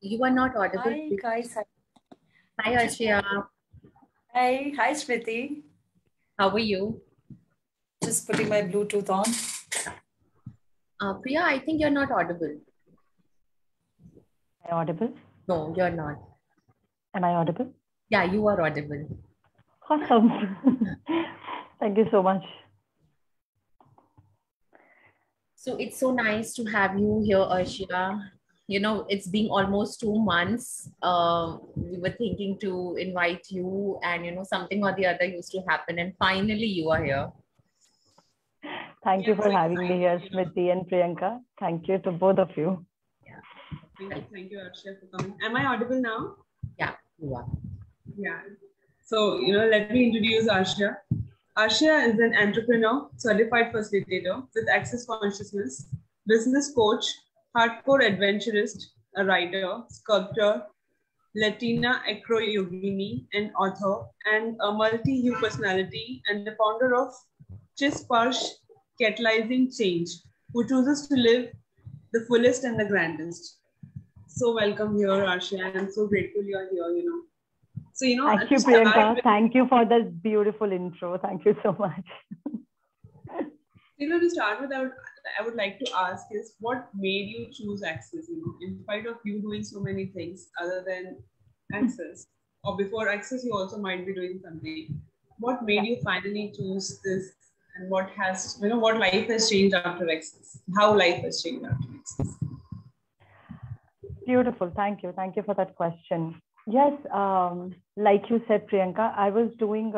You are not audible. Hi guys. Hi, Arshia. Hi Smriti. How are you? Just putting my Bluetooth on. Priya, I think you're not audible. Am I audible? No, you're not. Am I audible? Yeah, you are audible. Awesome. Thank you so much. So it's so nice to have you here, Arshia. You know, it's been almost 2 months. We were thinking to invite you, and something or the other used to happen, and finally you are here. Thank you for having me here, Smriti and Priyanka. Thank you to both of you. Yeah. Thank you, Arshia, for coming. Am I audible now? Yeah, you are. Yeah. So, let me introduce Arshia. Arshia is an entrepreneur, certified facilitator with access consciousness, business coach, hardcore adventurist, a writer, sculptor, Latina acro-yogini, an author, and a multi-hue personality, and the founder of Chisparsh Catalyzing Change, who chooses to live the fullest and the grandest. So welcome here, Arshia. I'm so grateful you're here, So, Thank you, Priyanka. Thank you for this beautiful intro. Thank you so much. To start with, I would like to ask is what made you choose Access, in spite of you doing so many things other than Access, or before Access, you also might be doing something. What made you finally choose this, and what has, what life has changed after Access? How life has changed after Access? Beautiful. Thank you. Thank you for that question. Yes, like you said, Priyanka, I was doing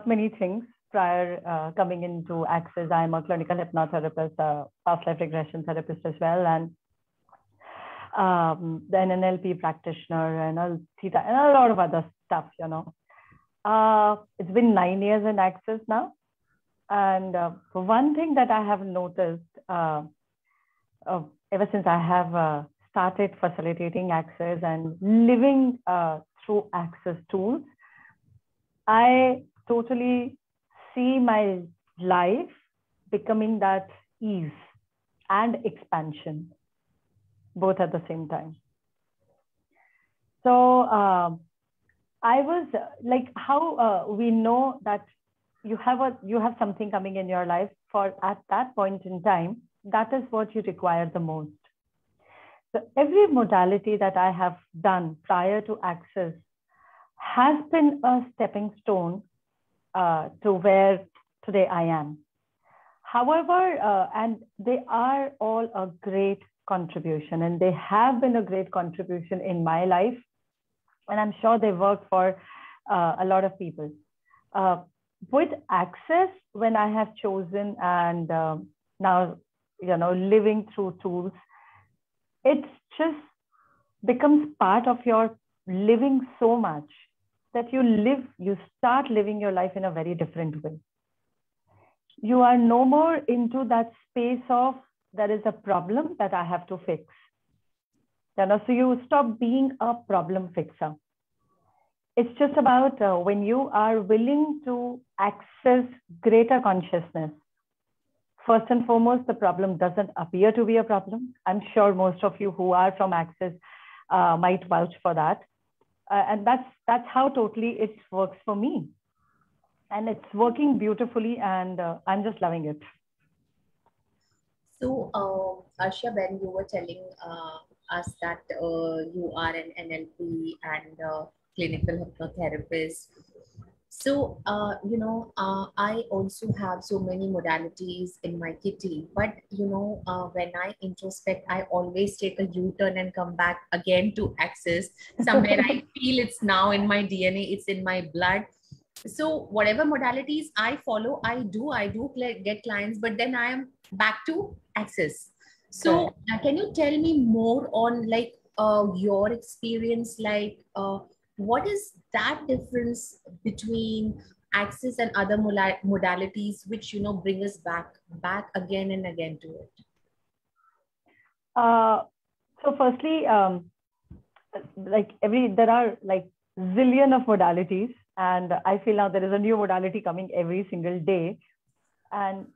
many things prior coming into Access. I'm a clinical hypnotherapist, past life regression therapist as well, and then NLP practitioner and a theta and a lot of other stuff, It's been 9 years in Access now. And one thing that I have noticed ever since I have started facilitating Access and living through Access tools, I totally see my life becoming that ease and expansion, both at the same time. So I was like, how we know that you have something coming in your life for at that point in time, that is what you require the most. So every modality that I have done prior to Access has been a stepping stone to where today I am. However, and they are all a great contribution, and they have been a great contribution in my life. And I'm sure they work for a lot of people. With Access, when I have chosen and now, living through tools, it just becomes part of your living so much that you start living your life in a very different way. You are no more into that space of there is a problem that I have to fix. So you stop being a problem fixer. It's just about when you are willing to access greater consciousness. First and foremost, the problem doesn't appear to be a problem. I'm sure most of you who are from Access might vouch for that. And that's how totally it works for me. And it's working beautifully, and I'm just loving it. So, Arshia, when you were telling us that you are an NLP and clinical hypnotherapist, so I also have so many modalities in my kitty. But when I introspect, I always take a U-turn and come back again to Access. Somewhere I feel it's now in my DNA, it's in my blood. So whatever modalities I follow, I do get clients, but then I am back to Access. So can you tell me more on like your experience, like what is that difference between Access and other modalities, which bring us back again and again to it? So firstly, there are like zillion of modalities, and I feel now there is a new modality coming every single day. And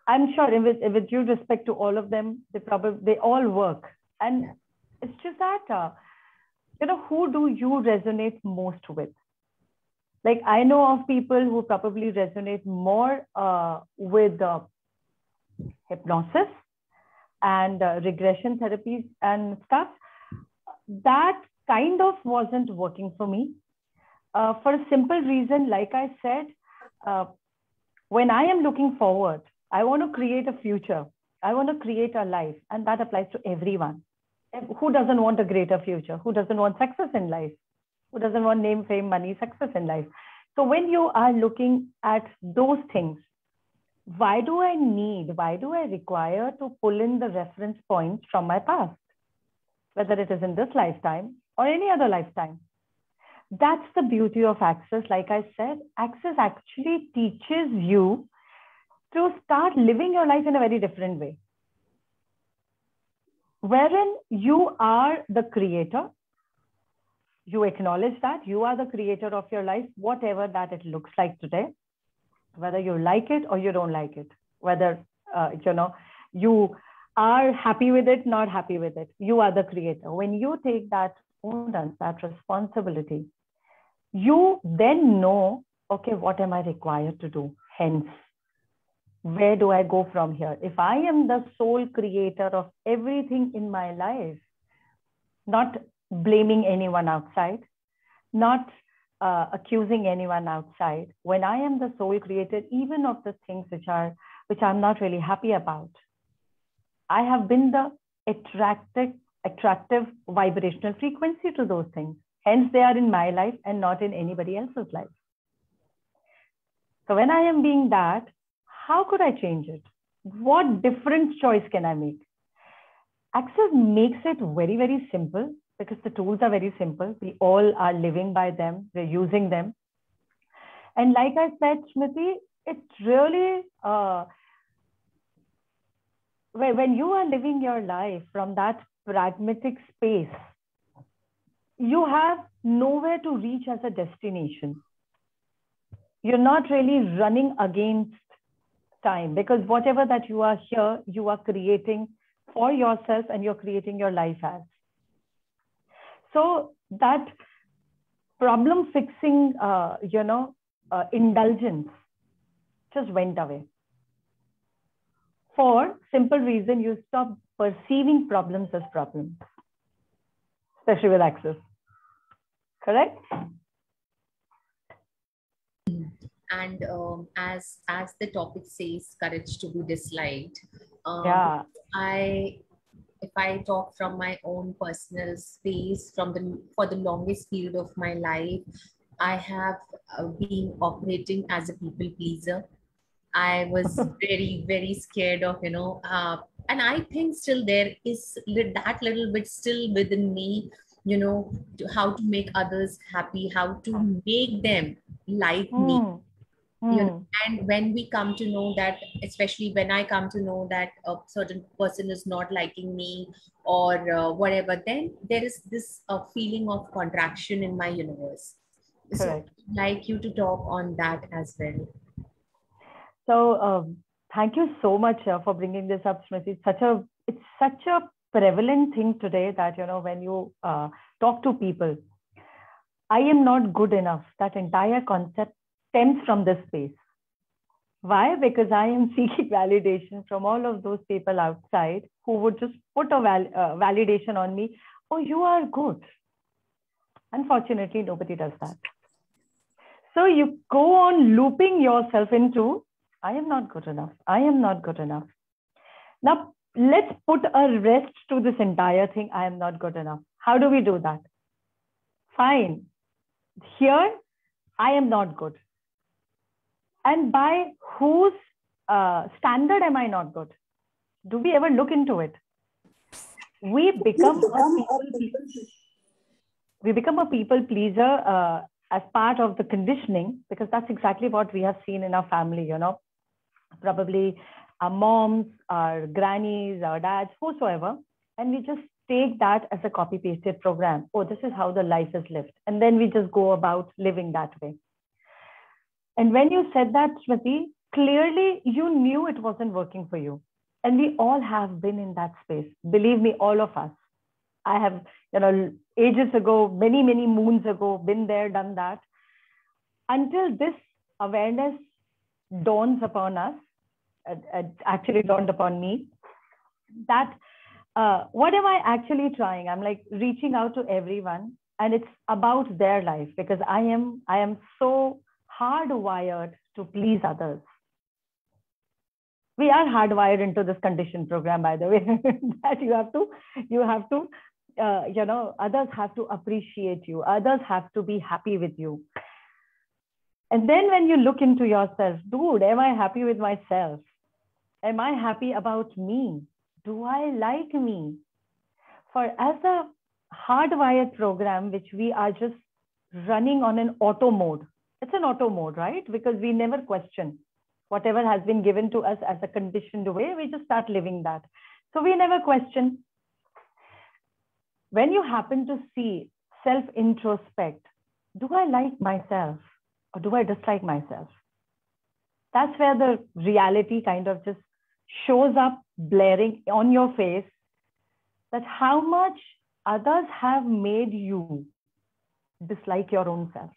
I'm sure with due respect to all of them, they all work. And It's just that, who do you resonate most with? Like, I know of people who probably resonate more with hypnosis and regression therapies and stuff. That kind of wasn't working for me for a simple reason. Like I said, when I am looking forward, I want to create a future. I want to create a life, and that applies to everyone. Who doesn't want a greater future? Who doesn't want success in life? Who doesn't want name, fame, money, success in life? So when you are looking at those things, why do I require to pull in the reference points from my past, whether it is in this lifetime or any other lifetime? That's the beauty of Access. Like I said, Access actually teaches you to start living your life in a very different way, wherein you are the creator. You acknowledge that you are the creator of your life, whatever that it looks like today, whether you like it or you don't like it, whether you are happy with it, not happy with it. You are the creator. When you take that onus, that responsibility, you then know, okay, what am I required to do? Hence, where do I go from here? If I am the sole creator of everything in my life, not blaming anyone outside, not accusing anyone outside, when I am the sole creator, even of the things which I'm not really happy about, I have been the attractive vibrational frequency to those things. Hence, they are in my life and not in anybody else's life. So when I am being that, how could I change it? What different choice can I make? Access makes it very, very simple because the tools are very simple. We all are living by them. We're using them. And like I said, Smriti, it's really, when you are living your life from that pragmatic space, you have nowhere to reach as a destination. You're not really running against time, because whatever that you are here, you are creating for yourself and you're creating your life as. So that problem fixing, indulgence just went away. For simple reason, you stop perceiving problems as problems, especially with Access. Correct? And as the topic says, courage to be disliked. Yeah. If I talk from my own personal space, for the longest period of my life, I have been operating as a people pleaser. I was very, very scared of, and I think still there is that little bit still within me, how to make others happy, how to make them like me. And when we come to know that, especially when I come to know that a certain person is not liking me or whatever, then there is this feeling of contraction in my universe. Correct. So I'd like you to talk on that as well. So thank you so much for bringing this up, Smriti. It's such a prevalent thing today that, when you talk to people, I am not good enough. That entire concept stems from this space. Why? Because I am seeking validation from all of those people outside who would just put a validation on me. Oh, you are good. Unfortunately, nobody does that. So you go on looping yourself into, I am not good enough. I am not good enough. Now, let's put a rest to this entire thing. I am not good enough. How do we do that? Fine. Here, I am not good. And by whose standard am I not good? Do we ever look into it? We become a people pleaser as part of the conditioning, because that's exactly what we have seen in our family, probably our moms, our grannies, our dads, whosoever. And we just take that as a copy pasted program. Oh, this is how the life is lived. And then we just go about living that way. And when you said that, Smriti, clearly you knew it wasn't working for you. And we all have been in that space. Believe me, all of us. I have, ages ago, many, many moons ago, been there, done that. Until this awareness dawns upon us, actually dawned upon me, that what am I actually trying? I'm like reaching out to everyone, and it's about their life, because I am so hardwired to please others. We are hardwired into this condition program, by the way, that you have to, others have to appreciate you. Others have to be happy with you. And then when you look into yourself, dude, am I happy with myself? Am I happy about me? Do I like me? For as a hardwired program, which we are just running on an auto mode, it's an auto mode, right? Because we never question whatever has been given to us as a conditioned way, we just start living that. So we never question. When you happen to see self-introspect, do I like myself or do I dislike myself? That's where the reality kind of just shows up blaring on your face, that how much others have made you dislike your own self.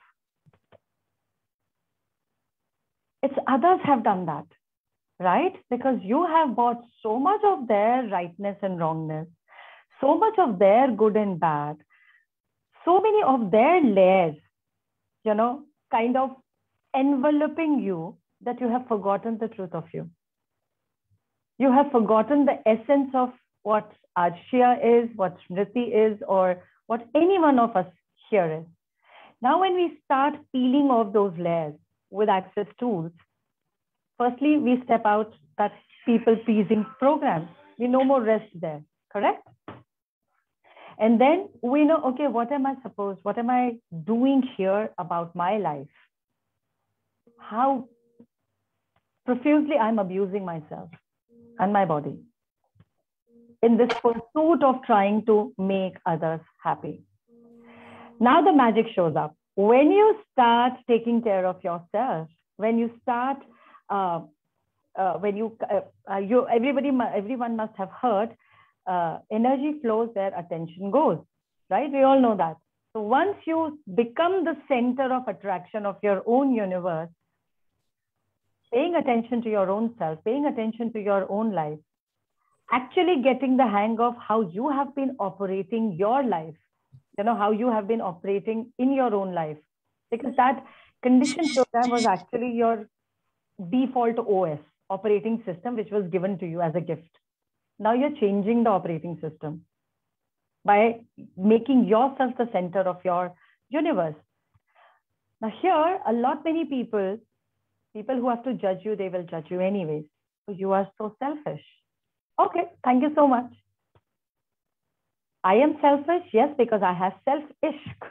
It's others have done that, right? Because you have bought so much of their rightness and wrongness, so much of their good and bad, so many of their layers, kind of enveloping you, that you have forgotten the truth of you. You have forgotten the essence of what Arshia is, what Smriti is, or what any one of us here is. Now, when we start peeling off those layers with Access tools, firstly, we step out that people-pleasing program. We no more rest there, correct? And then we know, okay, what am I doing here about my life? How profusely I'm abusing myself and my body in this pursuit of trying to make others happy. Now the magic shows up. When you start taking care of yourself, when you start, everyone must have heard, energy flows where attention goes, right? We all know that. So once you become the center of attraction of your own universe, paying attention to your own self, paying attention to your own life, actually getting the hang of how you have been operating your life, how you have been operating in your own life. Because that condition program was actually your default OS, operating system, which was given to you as a gift. Now you're changing the operating system by making yourself the center of your universe. Now here, many people who have to judge you, they will judge you anyways. So you are so selfish. Okay, thank you so much. I am selfish, yes, because I have self-ishq.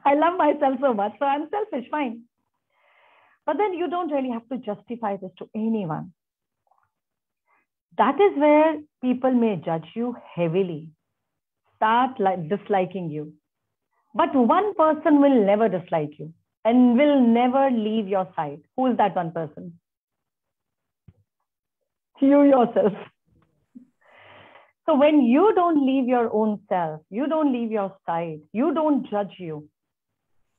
I love myself so much, so I'm selfish, fine. But then you don't really have to justify this to anyone. That is where people may judge you heavily, start disliking you. But one person will never dislike you and will never leave your side. Who is that one person? You yourself. So when you don't leave your own self, you don't leave your side, you don't judge you,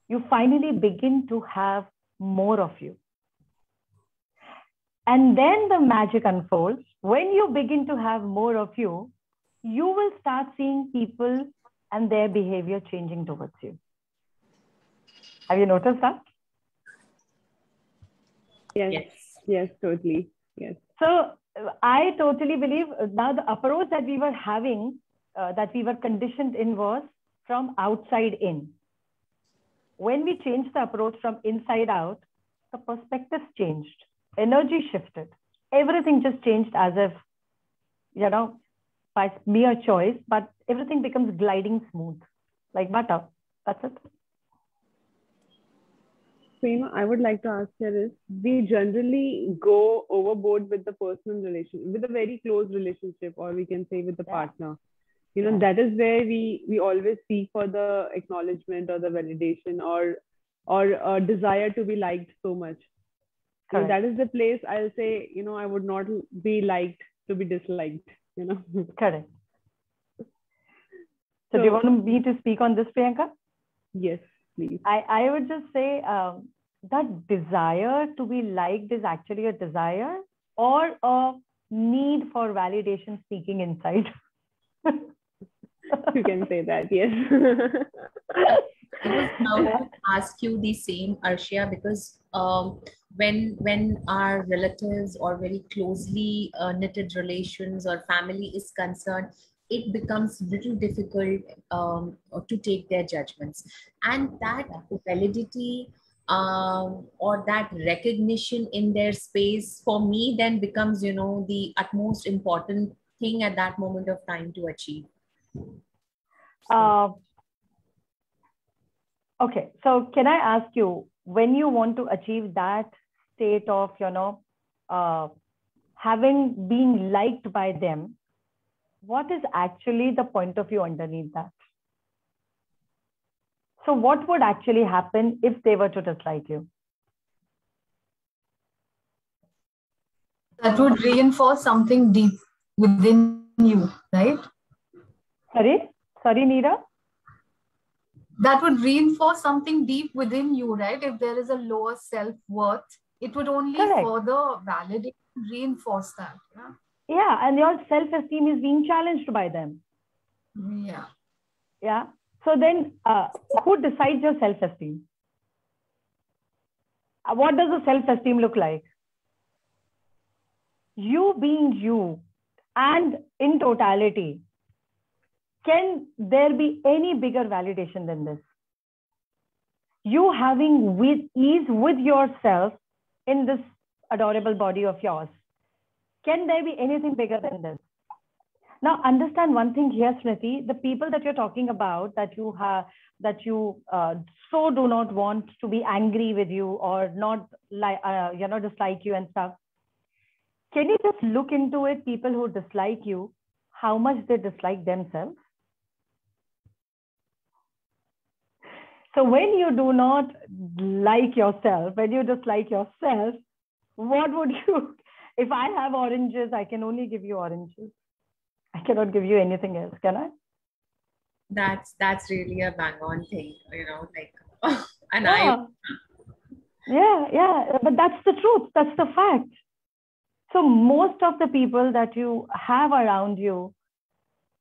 you finally begin to have more of you. And then the magic unfolds. When you begin to have more of you, you will start seeing people and their behavior changing towards you. Have you noticed that? Yes, totally. Yes. So I totally believe now the approach that we were having, that we were conditioned in, was from outside in. When we changed the approach from inside out, the perspective changed, energy shifted, everything just changed as if, by mere choice, but everything becomes gliding smooth, like butter. That's it. So, I would like to ask here is, we generally go overboard with the personal relation, with a very close relationship, or we can say with the partner. That is where we always seek for the acknowledgement or the validation or a desire to be liked so much. So that is the place I'll say, I would not be liked to be disliked, Correct. So do you want me to speak on this, Priyanka? Yes, please. I would just say that desire to be liked is actually a desire or a need for validation seeking inside. You can say that, yes. I was about to ask you the same, Arshia, because when our relatives or very closely knitted relations or family is concerned, it becomes little difficult to take their judgments, and that validity or that recognition in their space for me then becomes, you know, the utmost important thing at that moment of time to achieve. Okay, so can I ask you, when you want to achieve that state of, you know, having being liked by them, what is actually the point of view underneath that? So what would actually happen if they were to dislike you? That would reinforce something deep within you, right? Sorry, Neera? That would reinforce something deep within you, right? If there is a lower self-worth, it would only Correct. further validate, reinforce that. Yeah. Yeah, and your self-esteem is being challenged by them. Yeah. Yeah. So then who decides your self-esteem? What does the self-esteem look like? You being you and in totality. Can there be any bigger validation than this? You having ease with yourself in this adorable body of yours. Can there be anything bigger than this? Now, understand one thing here, Smriti, the people that you're talking about that you have, that you so do not want to be angry with you or not like, dislike you and stuff. Can you just look into it, people who dislike you, how much they dislike themselves? So when you do not like yourself, when you dislike yourself, what would you, if I have oranges, I can only give you oranges. I cannot give you anything else, can I? That's really a bang on thing, you know, like, and Yeah, but that's the truth. That's the fact. So most of the people that you have around you,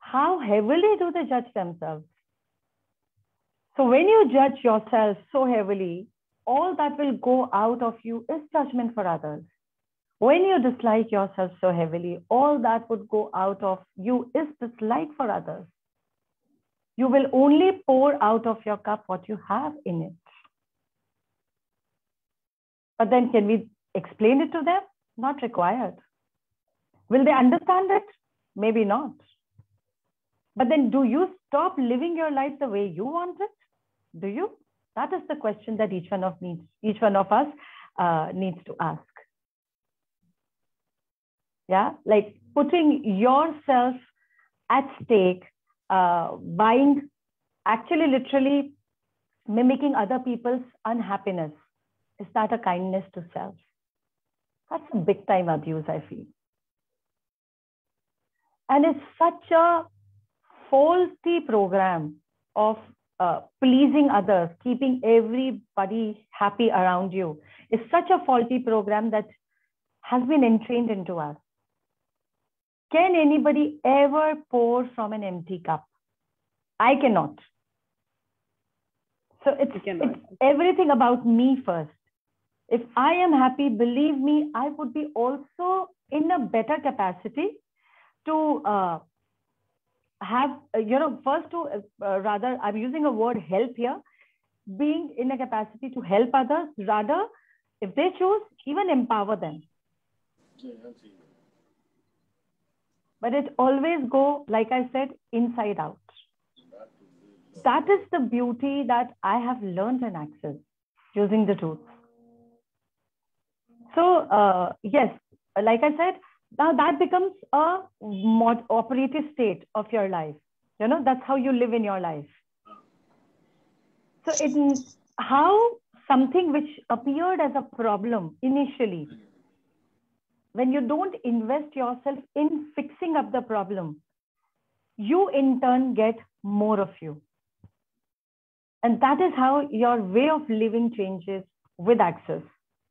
how heavily do they judge themselves? So when you judge yourself so heavily, all that will go out of you is judgment for others. When you dislike yourself so heavily, all that would go out of you is dislike for others. You will only pour out of your cup what you have in it. But then can we explain it to them? Not required. Will they understand it? Maybe not. But then do you stop living your life the way you want it? Do you? That is the question that each one of us needs to ask. Yeah, like putting yourself at stake, buying, actually literally mimicking other people's unhappiness. Is that a kindness to self? That's a big time abuse, I feel. And it's such a faulty program of pleasing others, keeping everybody happy around you. It's such a faulty program that has been entrained into us. Can anybody ever pour from an empty cup? I cannot. So it's everything about me first. If I am happy, believe me, I would be also in a better capacity to have, first to rather, I'm using a word help here, being in a capacity to help others, rather, if they choose, even empower them. But it always go, like I said, inside out. That is the beauty that I have learned in Access, using the tools. So yes, like I said, now that becomes a operative state of your life. You know, that's how you live in your life. So it's how something which appeared as a problem initially, when you don't invest yourself in fixing up the problem, you in turn get more of you. And that is how your way of living changes with Access.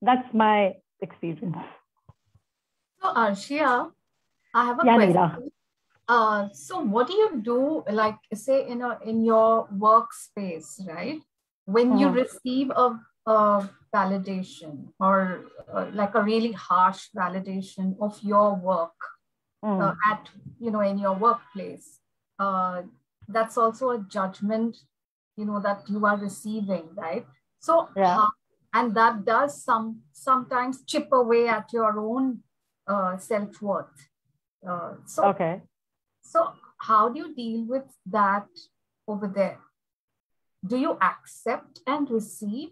That's my experience. So, Arshia, I have a Yeah, question. Neera. So what do you do, like say in your workspace, right? When you receive a validation or like a really harsh validation of your work at in your workplace, that's also a judgment, that you are receiving, right? So and that does sometimes chip away at your own self-worth. So how do you deal with that over there? Do you accept and receive,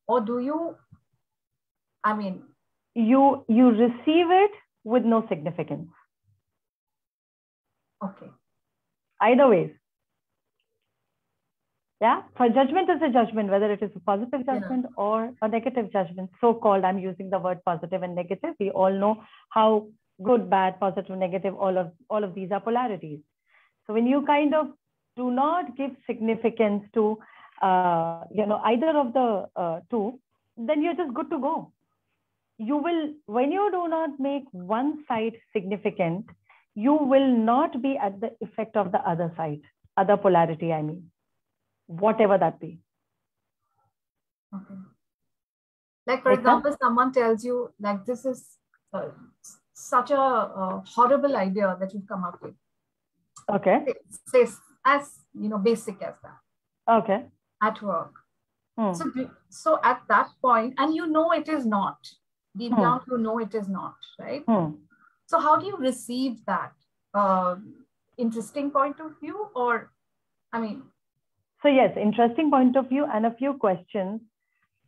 or do you, you receive it with no significance. Okay. Either way. Yeah. For judgment is a judgment, whether it is a positive judgment or a negative judgment. So-called, I'm using the word positive and negative. We all know how good, bad, positive, negative, all of these are polarities. So when you kind of do not give significance to either of the two, then you're just good to go. You will, when you do not make one side significant, you will not be at the effect of the other side, other polarity, I mean, whatever that be. Okay. Like, for example, someone tells you, like, this is such a horrible idea that you've come up with. Okay. Say as, basic as that. Okay. At work. So at that point, and it is not. Deep down, it is not, right? So how do you receive that? Interesting point of view, or, So yes, interesting point of view and a few questions.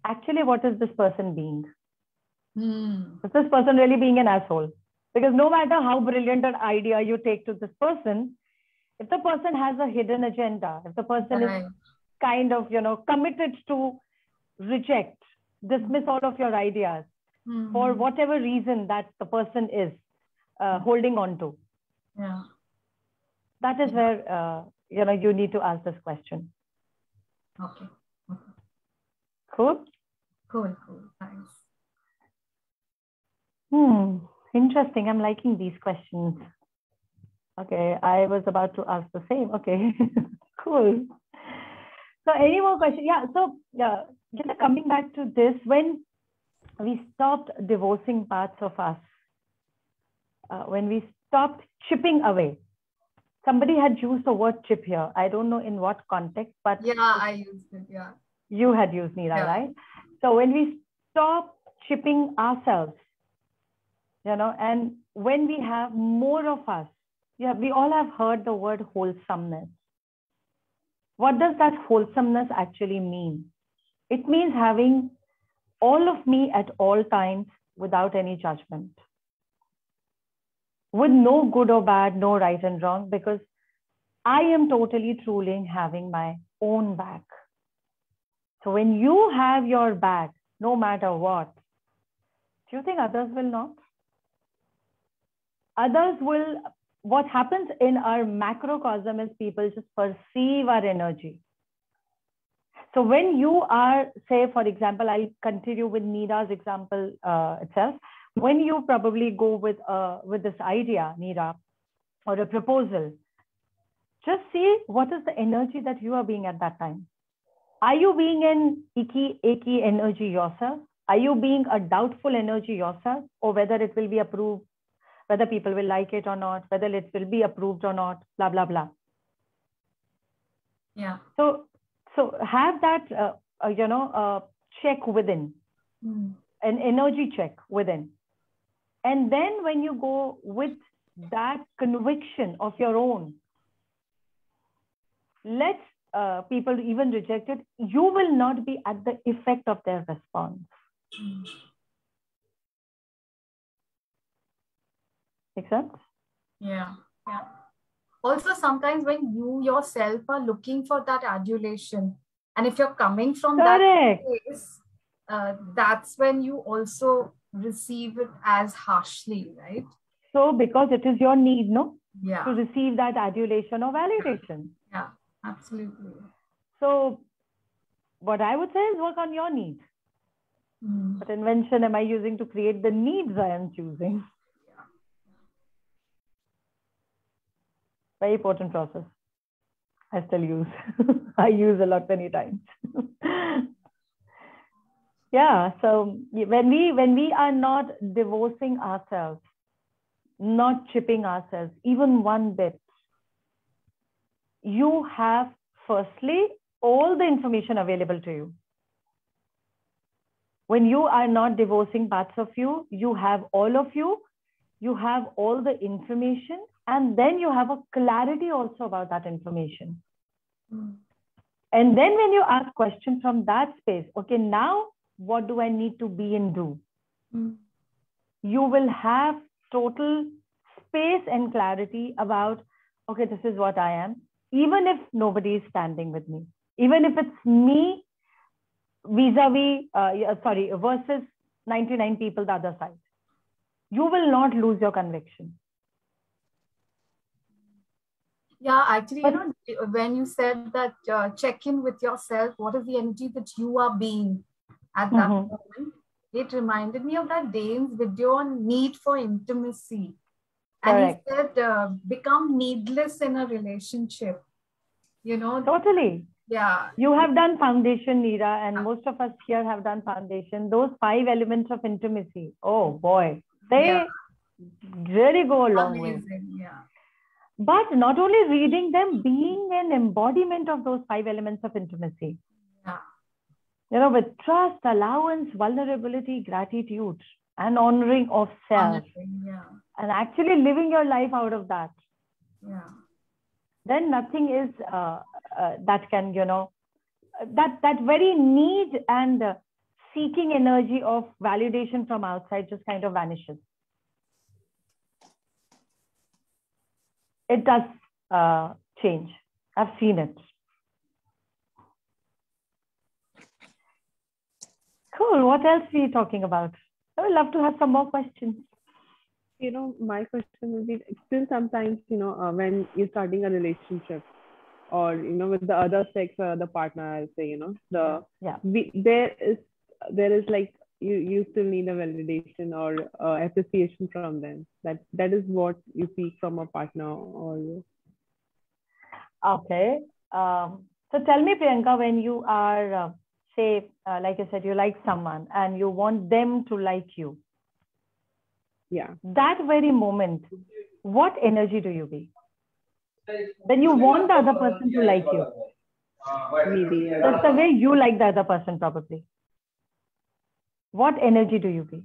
Actually, what is this person being? Is this person really being an asshole? Because no matter how brilliant an idea you take to this person, if the person has a hidden agenda, if the person is kind of, committed to reject, dismiss all of your ideas for whatever reason that the person is holding on to. Yeah. That is where, you need to ask this question. Okay. Cool? Cool. Thanks. Interesting. I'm liking these questions. Okay. I was about to ask the same. Okay. Cool. So any more questions? Yeah. So just coming back to this, when we stopped divorcing parts of us, when we stopped chipping away, somebody had used the word chip here. I don't know in what context, but yeah, I used it. Yeah. You had used Neera, right? So when we stop chipping ourselves, and when we have more of us, we all have heard the word wholesomeness. What does that wholesomeness actually mean? It means having all of me at all times without any judgment, with no good or bad, no right and wrong, because I am totally, truly having my own back. So when you have your back, no matter what, do you think others will not? Others will, what happens in our macrocosm is people just perceive our energy. So when you are, say, for example, I'll continue with Neera's example itself. When you probably go with this idea, Neera, or a proposal, just see what is the energy that you are being at that time. Are you being an icky, achy energy yourself? Are you being a doubtful energy yourself? Or whether it will be approved, whether people will like it or not, whether it will be approved or not, blah, blah, blah. Yeah. So have that, check within, an energy check within. And then when you go with that conviction of your own, let people even reject it, you will not be at the effect of their response. Make sense? Yeah. Also, sometimes when you yourself are looking for that adulation, and if you're coming from that place, that's when you also receive it as harshly, right? So because it is your need, no? Yeah. To receive that adulation or validation. Yeah. Absolutely. So what I would say is work on your needs. What invention am I using to create the needs I am choosing? Very important process. I still use. I use a lot many times. Yeah. So when we are not divorcing ourselves, not chipping ourselves, even one bit, you have firstly all the information available to you. When you are not divorcing parts of you, you have all of you, you have all the information, and then you have a clarity also about that information. And then when you ask questions from that space, okay, now what do I need to be and do? You will have total space and clarity about, okay, this is what I am, even if nobody is standing with me, even if it's me vis-a-vis, versus 99 people the other side. You will not lose your conviction. Yeah, actually, when you said that check in with yourself, what is the energy that you are being at that moment? It reminded me of that Dane's video on need for intimacy. Correct. And he said, become needless in a relationship. Totally. Yeah. You have done foundation, Neera, and most of us here have done foundation. Those 5 elements of intimacy, oh boy, they really go a long way. Yeah. But not only reading them, being an embodiment of those 5 elements of intimacy. Yeah. With trust, allowance, vulnerability, gratitude, and honoring of self. And actually living your life out of that. Yeah. Then nothing is that can, that very need and seeking energy of validation from outside just kind of vanishes. It does change. I've seen it. Cool. What else are we talking about? I would love to have some more questions. My question would be still sometimes, when you're starting a relationship or, with the other sex or the partner, I'll say, there is like, you still need a validation or appreciation from them. That is what you seek from a partner or. Okay. So tell me, Priyanka, when you are, say, like I said, you like someone and you want them to like you. Yeah. That very moment, what energy do you be? Then you want the other person to like you. Maybe. That's the way you like the other person, probably. What energy do you be?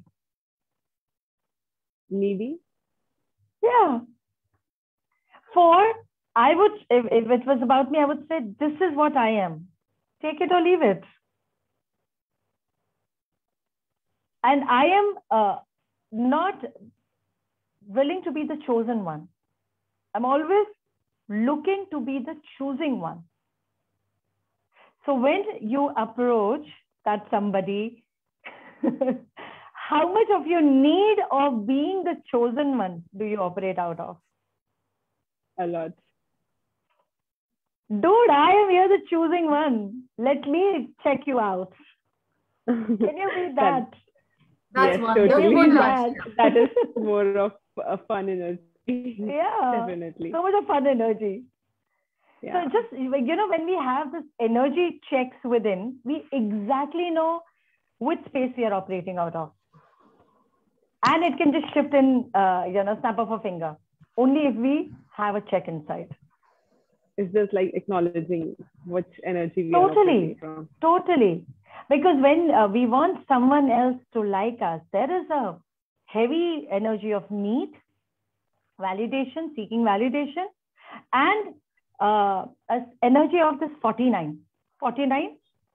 Needy? Yeah. I would, if it was about me, I would say, this is what I am. Take it or leave it. And I am not willing to be the chosen one. I'm always looking to be the choosing one. So when you approach that somebody, how much of your need of being the chosen one do you operate out of? A lot. Dude, I am here the choosing one. Let me check you out. Can you be that? That's yes, wonderful. totally. That is more of a fun energy. Yeah. Definitely. So much of fun energy. Yeah. So just, when we have this energy checks within, we exactly know which space we are operating out of. And it can just shift in, snap of a finger. Only if we have a check inside. It's just like acknowledging which energy we are operating from. Totally. Because when we want someone else to like us, there is a heavy energy of need, validation, seeking validation, and energy of this 49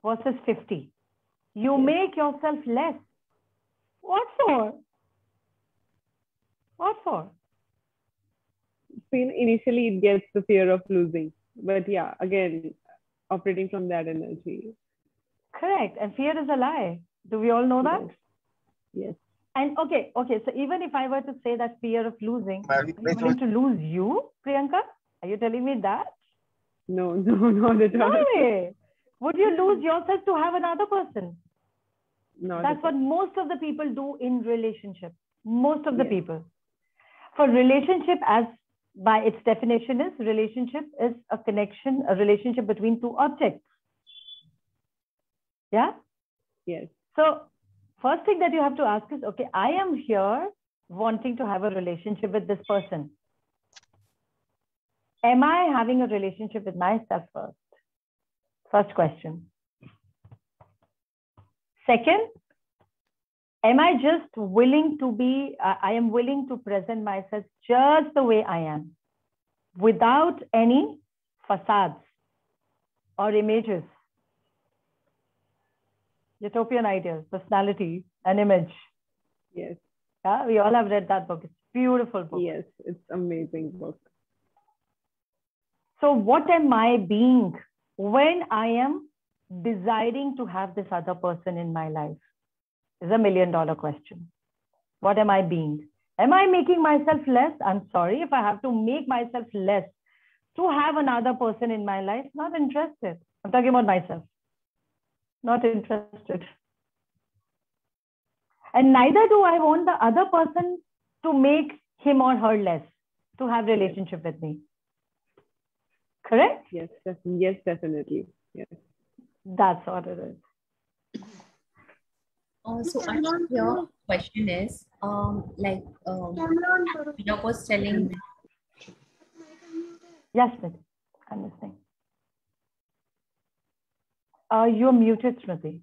versus 50. You make yourself less. What for? What for? Initially, it gets the fear of losing. But yeah, again, operating from that energy. Correct. And fear is a lie. Do we all know that? Yes. And okay. So even if I were to say that fear of losing, are you willing to lose you, Priyanka? Are you telling me that? No, not at No all. way. Would you lose yourself to have another person? Not That's at what all. most of the people do in relationship. Most of the Yes. people. For relationship, as by its definition is, relationship is a connection, a relationship between two objects. Yeah? Yes. So first thing that you have to ask is, okay, I am here wanting to have a relationship with this person. Am I having a relationship with myself first? First question. Second, am I just willing to be, I am willing to present myself just the way I am, without any facades or images, utopian ideas, personality, and image. Yes. Yeah, we all have read that book. It's a beautiful book. Yes. It's amazing book. So what am I being when I am desiring to have this other person in my life? Is a $1 million question. What am I being? Am I making myself less? I'm sorry if I have to make myself less to have another person in my life. Not interested. I'm talking about myself. Not interested. And neither do I want the other person to make him or her less to have relationship with me. Correct? Yes. Yes, definitely. Yes. That's what it is. So Arsha, your question is, Priya was telling. Yes, Smriti. I'm listening. You're muted, Smriti.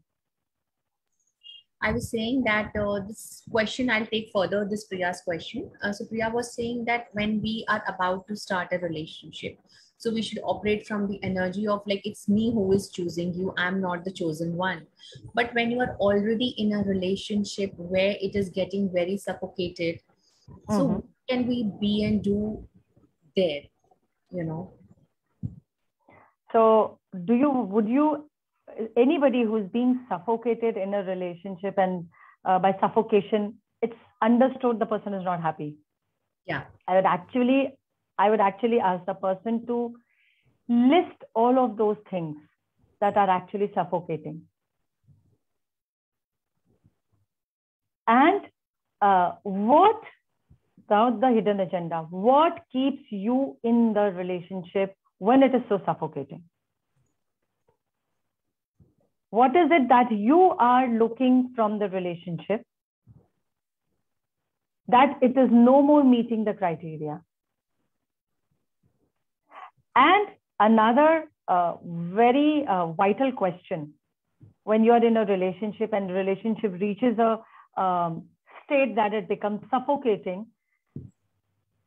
I was saying that this question I'll take further, this Priya's question. So Priya was saying that when we are about to start a relationship, so we should operate from the energy of like, it's me who is choosing you, I'm not the chosen one. But when you are already in a relationship where it is getting very suffocated, so what can we be and do there, you know? So would you, anybody who's being suffocated in a relationship, and by suffocation, it's understood the person is not happy. Yeah. I would actually ask the person to list all of those things that are actually suffocating. And what, without the hidden agenda, what keeps you in the relationship when it is so suffocating? What is it that you are looking from the relationship that it is no more meeting the criteria? And another very vital question, when you are in a relationship and relationship reaches a state that it becomes suffocating,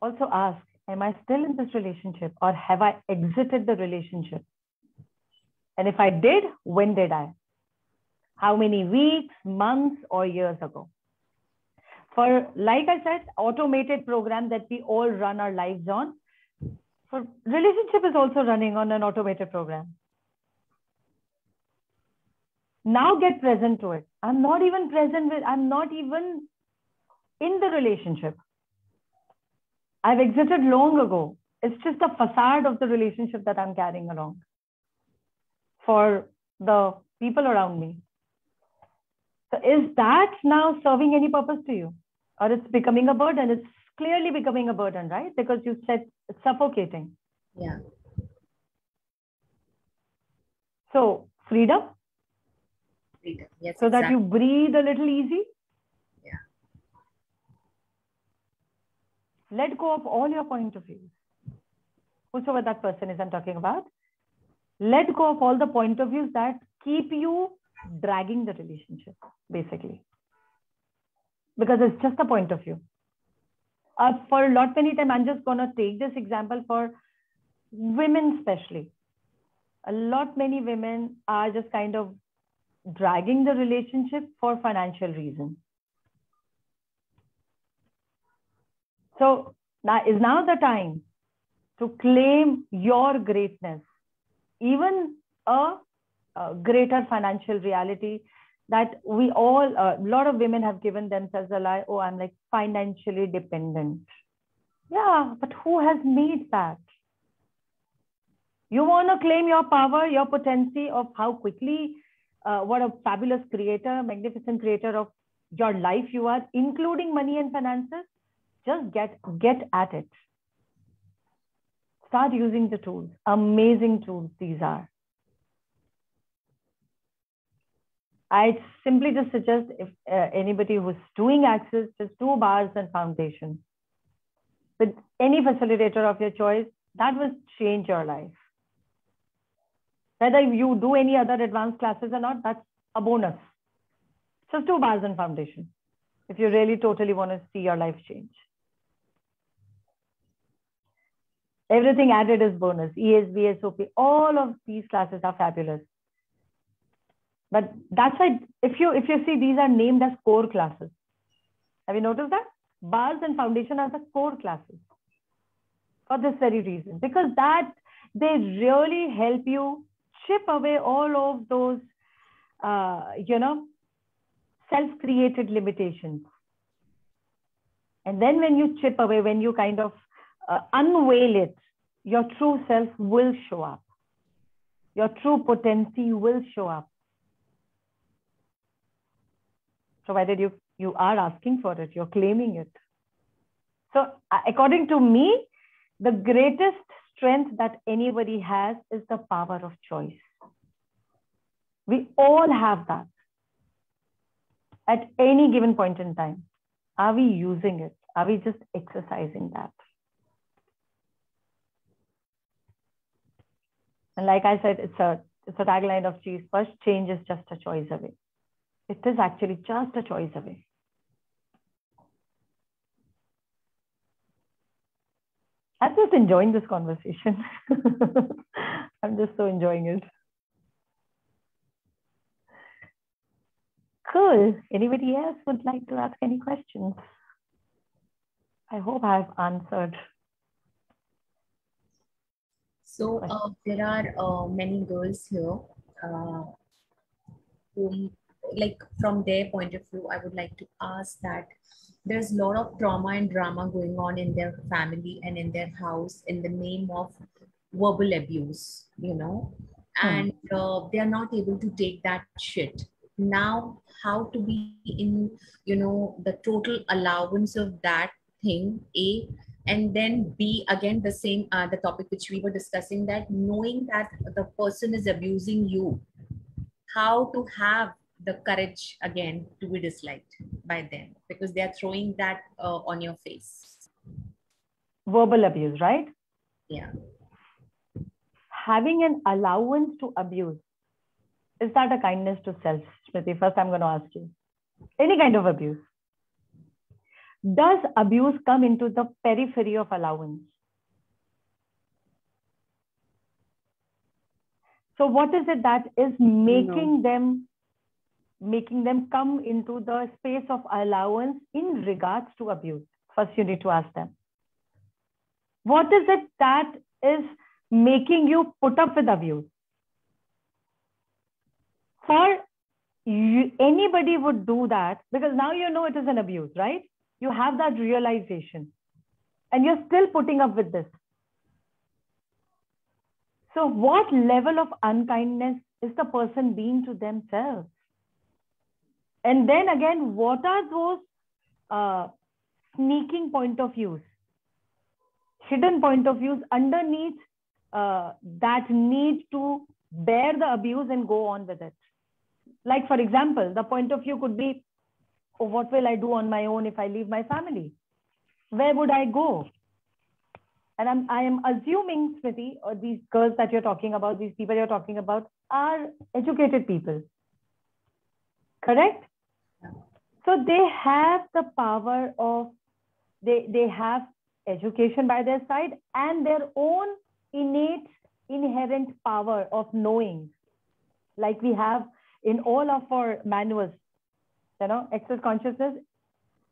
also ask, am I still in this relationship or have I exited the relationship? And if I did, when did I? How many weeks, months, or years ago? For, like I said, automated program that we all run our lives on, for relationship is also running on an automated program. Now get present to it. I'm not even in the relationship. I've exited long ago. It's just the facade of the relationship that I'm carrying along for the people around me. So is that now serving any purpose to you? Or it's becoming a burden? It's clearly becoming a burden, right? Because you said it's suffocating. Yeah. So freedom. Freedom. Yes. So exactly. that you breathe a little easy. Yeah. Let go of all your point of views. Whosoever that person is I'm talking about. Let go of all the point of views that keep you dragging the relationship, basically. Because it's just a point of view. For a lot many times, I'm just going to take this example for women especially. A lot many women are just kind of dragging the relationship for financial reasons. So now is now the time to claim your greatness, even a greater financial reality that we all, a lot of women have given themselves a lie. Oh, I'm like financially dependent. Yeah, but who has made that? You want to claim your power, your potency of how quickly, what a fabulous creator, magnificent creator of your life you are, including money and finances. Just get at it. Start using the tools. Amazing tools these are. I simply just suggest if anybody who's doing Access, just do bars and foundation. With any facilitator of your choice, that will change your life. Whether you do any other advanced classes or not, that's a bonus. Just do bars and foundation if you really totally want to see your life change. Everything added is bonus. ESB, SOP, all of these classes are fabulous. But that's why if you see, these are named as core classes. Have you noticed that? Bars and foundation are the core classes for this very reason, because that they really help you chip away all of those, self-created limitations. And then when you chip away, when you kind of unveil it, your true self will show up. Your true potency will show up. Provided you are asking for it, you're claiming it. So according to me, the greatest strength that anybody has is the power of choice. We all have that at any given point in time. Are we using it? Are we just exercising that? And like I said, it's a tagline of Cheese. First, change is just a choice away. It is actually just a choice away. I'm just enjoying this conversation. I'm just so enjoying it. Cool. Anybody else would like to ask any questions? I hope I've answered. So there are many girls here whom, like from their point of view, I would like to ask that there's a lot of trauma and drama going on in their family and in their house in the name of verbal abuse, and they are not able to take that shit. Now, how to be in, the total allowance of that thing, A, and then B, again, the same, the topic which we were discussing, that knowing that the person is abusing you, how to have the courage again to be disliked by them because they are throwing that on your face. Verbal abuse, right? Yeah. Having an allowance to abuse, is that a kindness to self? Smriti, first I'm going to ask you. Any kind of abuse. Does abuse come into the periphery of allowance? So what is it that is making them come into the space of allowance in regards to abuse? First, you need to ask them. What is it that is making you put up with abuse? For you, anybody would do that because now you know it is an abuse, right? You have that realization and you're still putting up with this. So what level of unkindness is the person being to themselves? And then again, what are those sneaking point of views, hidden point of views underneath that need to bear the abuse and go on with it? Like, for example, the point of view could be, oh, what will I do on my own if I leave my family? Where would I go? And I am assuming, Smriti, or these girls that you're talking about, these people you're talking about are educated people. Correct? So they have the power of, they have education by their side and their own innate, inherent power of knowing, like we have in all of our manuals, Access Consciousness,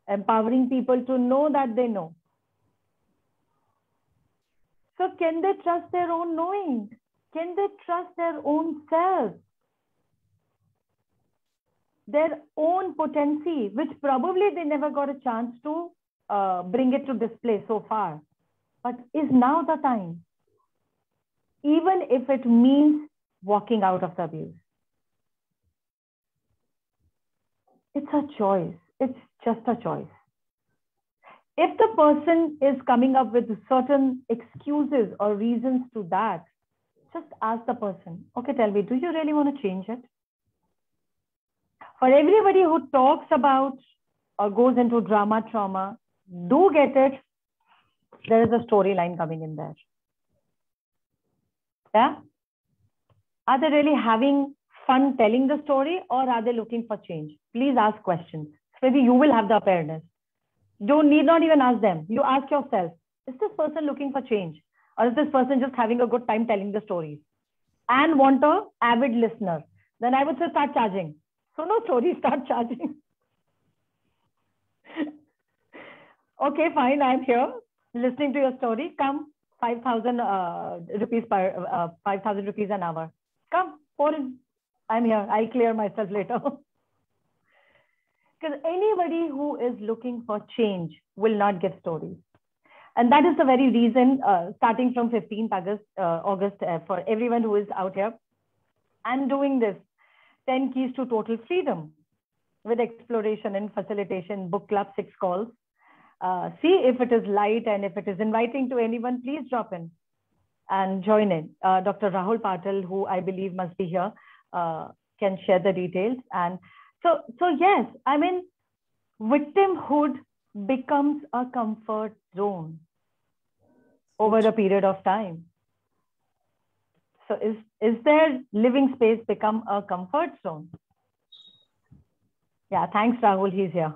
empowering people to know that they know. So can they trust their own knowing? Can they trust their own self? Their own potency, which probably they never got a chance to bring it to display so far, but is now the time. even if it means walking out of the abuse. It's a choice. It's just a choice. If the person is coming up with certain excuses or reasons to that, just ask the person, okay, tell me, do you really want to change it? For everybody who talks about or goes into drama, trauma, do get it. There is a storyline coming in there. Yeah? Are they really having fun telling the story, or are they looking for change? Please ask questions. Maybe you will have the awareness. You need not even ask them. You ask yourself, is this person looking for change? Or is this person just having a good time telling the stories and want an avid listener? Then I would say start charging. So no stories, start charging. Okay, fine, I'm here listening to your story. Come, 5,000 rupees per 5,000 rupees an hour. Come, pour in. I'm here. I'll clear myself later. Because anybody who is looking for change will not give stories. And that is the very reason, starting from 15th August, for everyone who is out here, I'm doing this 10 Keys to Total Freedom with exploration and facilitation, book club, 6 calls. See if it is light, and if it is inviting to anyone, please drop in and join in. Dr. Rahul Patil, who I believe must be here, can share the details. And so yes, I mean, victimhood becomes a comfort zone over a period of time. So is their living space become a comfort zone? Yeah, thanks, Rahul, he's here.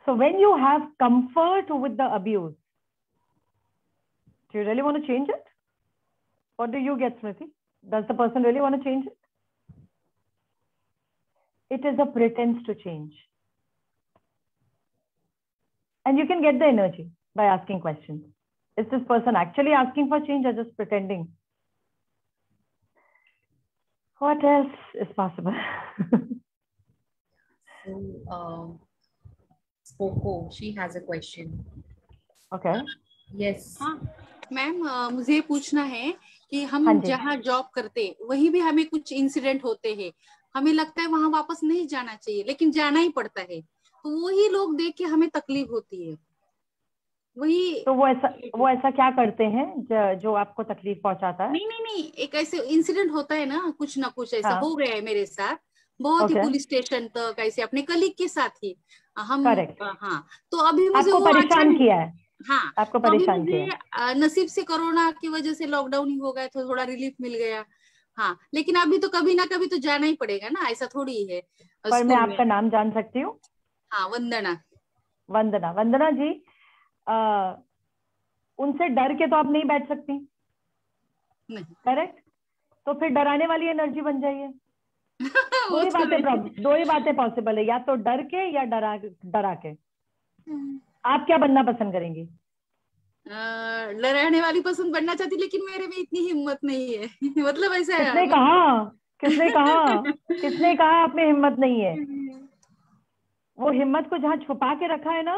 So when you have comfort with the abuse, do you really want to change it? What do you get, Smriti? Does the person really want to change it? It is a pretense to change. And you can get the energy by asking questions. Is this person actually asking for change or just pretending? What else is possible? So, Spoko, she has a question. Okay. Yes. हाँ ma'am, मुझे ये पूछना है कि हाँ हम जी। जहाँ job करते वहीं भी हमें कुछ इंसिडेंट होते हैं, हमें लगता है वहां वापस नहीं जाना चाहिए लेकिन जाना ही पड़ता है, तो वही लोग देख के हमें तकलीफ होती है। वही तो वो ऐसा क्या करते हैं जो आपको तकलीफ पहुंचाता है? नहीं, एक ऐसे इंसिडेंट होता है ना कुछ ऐसा हाँ। हो गया है मेरे साथ, बहुत ही Okay. पुलिस स्टेशन तक, ऐसे अपने कलीग के साथ ही हम। Correct. हाँ, तो अभी मुझे आपको वो अच्छा परेशान नहीं- किया है? हाँ, आपको तो अभी परेशान मुझे किया? नसीब से कोरोना की वजह से लॉकडाउन ही हो गया तो थोड़ा रिलीफ मिल गया। हाँ, लेकिन अभी तो कभी ना कभी तो जाना ही पड़ेगा ना, ऐसा थोड़ी ही है। पर मैं स्कूल में। आपका नाम जान सकती हूँ? हाँ, वंदना। वंदना जी, उनसे डर के तो आप नहीं बैठ सकती, नहीं। करेक्ट? तो फिर डराने वाली एनर्जी बन जाइए। वो तो नहीं। दो ही बातें पॉसिबल है, या तो डर के या डरा के। आप क्या बनना पसंद करेंगी? डराने वाली पसंद बनना चाहती, लेकिन मेरे में इतनी हिम्मत नहीं है। मतलब ऐसा किसने कहा आप में हिम्मत नहीं है? वो हिम्मत को जहाँ छुपा के रखा है ना,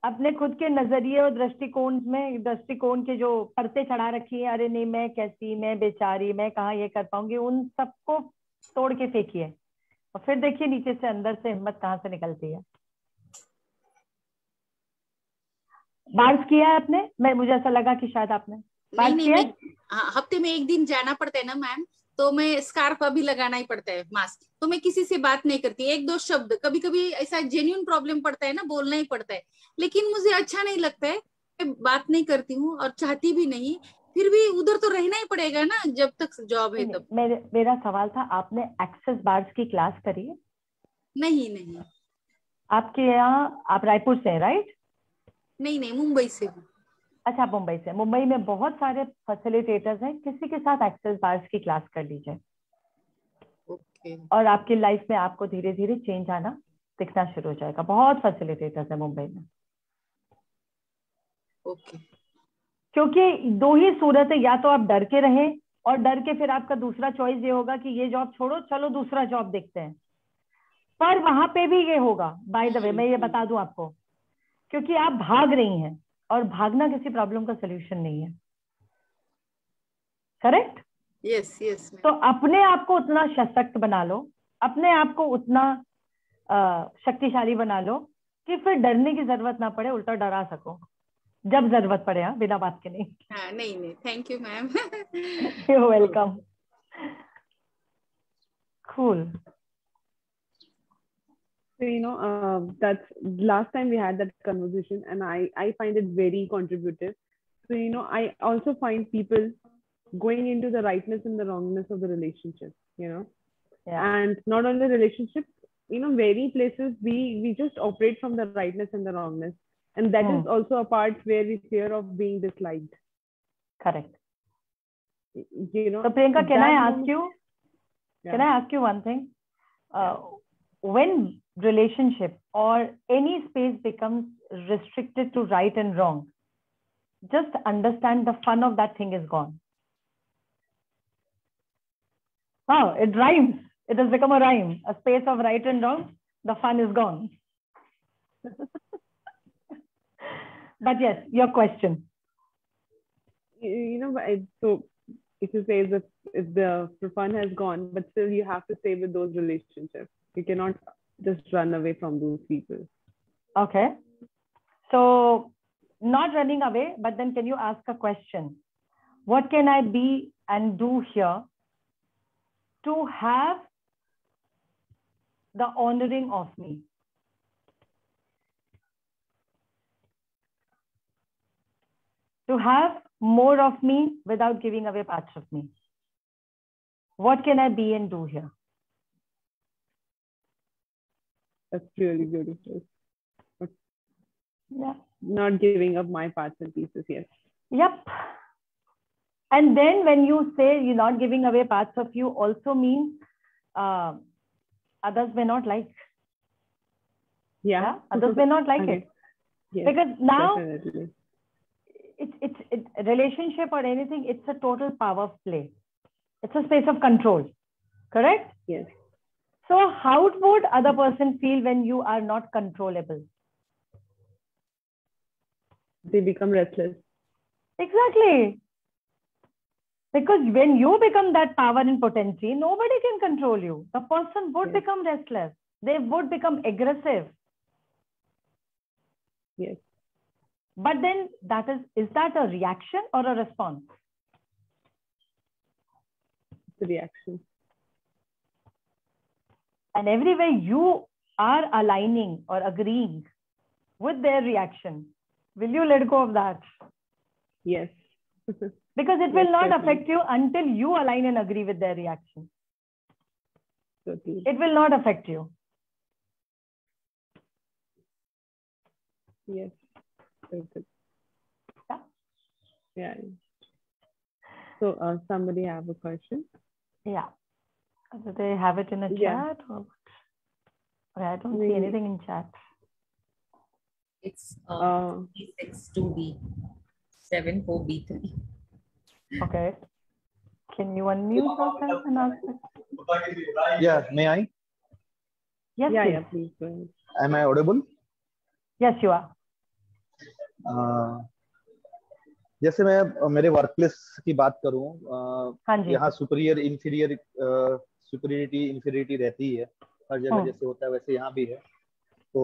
अपने खुद के नजरिए और दृष्टिकोण के जो परतें चढ़ा रखी है, अरे नहीं मैं कैसी, मैं बेचारी, मैं कहाँ ये कर पाऊंगी, उन सबको तोड़ के फेंकिए और फिर देखिए नीचे से अंदर से हिम्मत कहाँ से निकलती है। बार्स किया है आपने? मुझे ऐसा लगा कि शायद आपने बार्स किया है। हफ्ते में एक दिन जाना पड़ता है ना मैम, तो मैं स्कार्फ अभी लगाना ही पड़ता है, मास्क। तो मैं किसी से बात नहीं करती, एक दो शब्द, कभी कभी ऐसा जेन्युइन प्रॉब्लम पड़ता है ना, बोलना ही पड़ता है, लेकिन मुझे अच्छा नहीं लगता है, मैं बात नहीं करती हूँ और चाहती भी नहीं, फिर भी उधर तो रहना ही पड़ेगा ना जब तक जॉब है तब। मेरा सवाल था, आपने एक्सेस बार्स की क्लास करी है? नहीं। आपके यहाँ, आप रायपुर से हैं राइट? नहीं, मुंबई से हूँ। अच्छा, मुंबई से। मुंबई में बहुत सारे फैसिलिटेटर्स हैं, किसी के साथ एक्सेस बार्स की क्लास कर लीजिए। ओके। और आपकी लाइफ में आपको धीरे धीरे चेंज आना दिखना शुरू हो जाएगा। बहुत फैसिलिटेटर्स है मुंबई में। ओके। क्योंकि दो ही सूरत है, या तो आप डर के रहें, और डर के फिर आपका दूसरा चॉइस ये होगा कि ये जॉब छोड़ो, चलो दूसरा जॉब देखते हैं। पर वहां पे भी ये होगा, बाय द वे मैं ये बता दूं आपको, क्योंकि आप भाग रही हैं और भागना किसी प्रॉब्लम का सोल्यूशन नहीं है। करेक्ट? यस यस तो अपने आप को उतना सशक्त बना लो, अपने आप को उतना शक्तिशाली बना लो कि फिर डरने की जरूरत ना पड़े, उल्टा डरा सको जब जरूरत पड़े। हाँ, बिना बात के नहीं। हाँ, नहीं thank you ma'am. You're welcome. Cool. So, that's last time we had that conversation, and I find it very contributive. So, I also find people going into the rightness and the wrongness of the relationship, Yeah. and not only relationships, very places we just operate from the rightness and the wrongness, and that is also a part where we fear of being disliked. Correct. So Priyanka, can I ask you? Yeah. Can I ask you one thing? When relationship or any space becomes restricted to right and wrong, just understand the fun of that thing is gone. Wow, it rhymes. It has become a rhyme. A space of right and wrong, the fun is gone. But yes, your question. So if you say that if the fun has gone, but still you have to stay with those relationships. You cannot just run away from those people. Okay. So not running away, but then can you ask a question? What can I be and do here to have the honoring of me? To have more of me without giving away parts of me. What can I be and do here? That's really beautiful. But yeah. Not giving up my parts and pieces, yes. Yep. And then when you say you're not giving away parts of you, also means others may not like. Yeah. Others may not like it. Yes, because now definitely. It's relationship or anything, it's a total power play. It's a space of control. Correct? Yes. So how would other person feel when you are not controllable? They become restless. Exactly. Because when you become that power in potency, nobody can control you. The person would become restless. They would become aggressive. Yes. But then is that a reaction or a response? It's a reaction. And everywhere you are aligning or agreeing with their reaction, will you let go of that? Yes. Because it will not affect you until you align and agree with their reaction. Totally. It will not affect you. Yes. Perfect. Yeah. Yeah. So somebody have a question? Yeah. Do they have it in a chat? Or okay, I don't see anything in chat. It's B62B, 74B3. Okay. Can you unmute yourself and ask it? Yeah, may I? Yes, yeah, please. yeah, please go ahead. Am I audible? Yes, you are. जैसे मैं मेरे workplace की बात करूं, हाँ जी. यहाँ superiority inferiority रहती है हर जगह, जैसे होता है वैसे यहाँ भी है. तो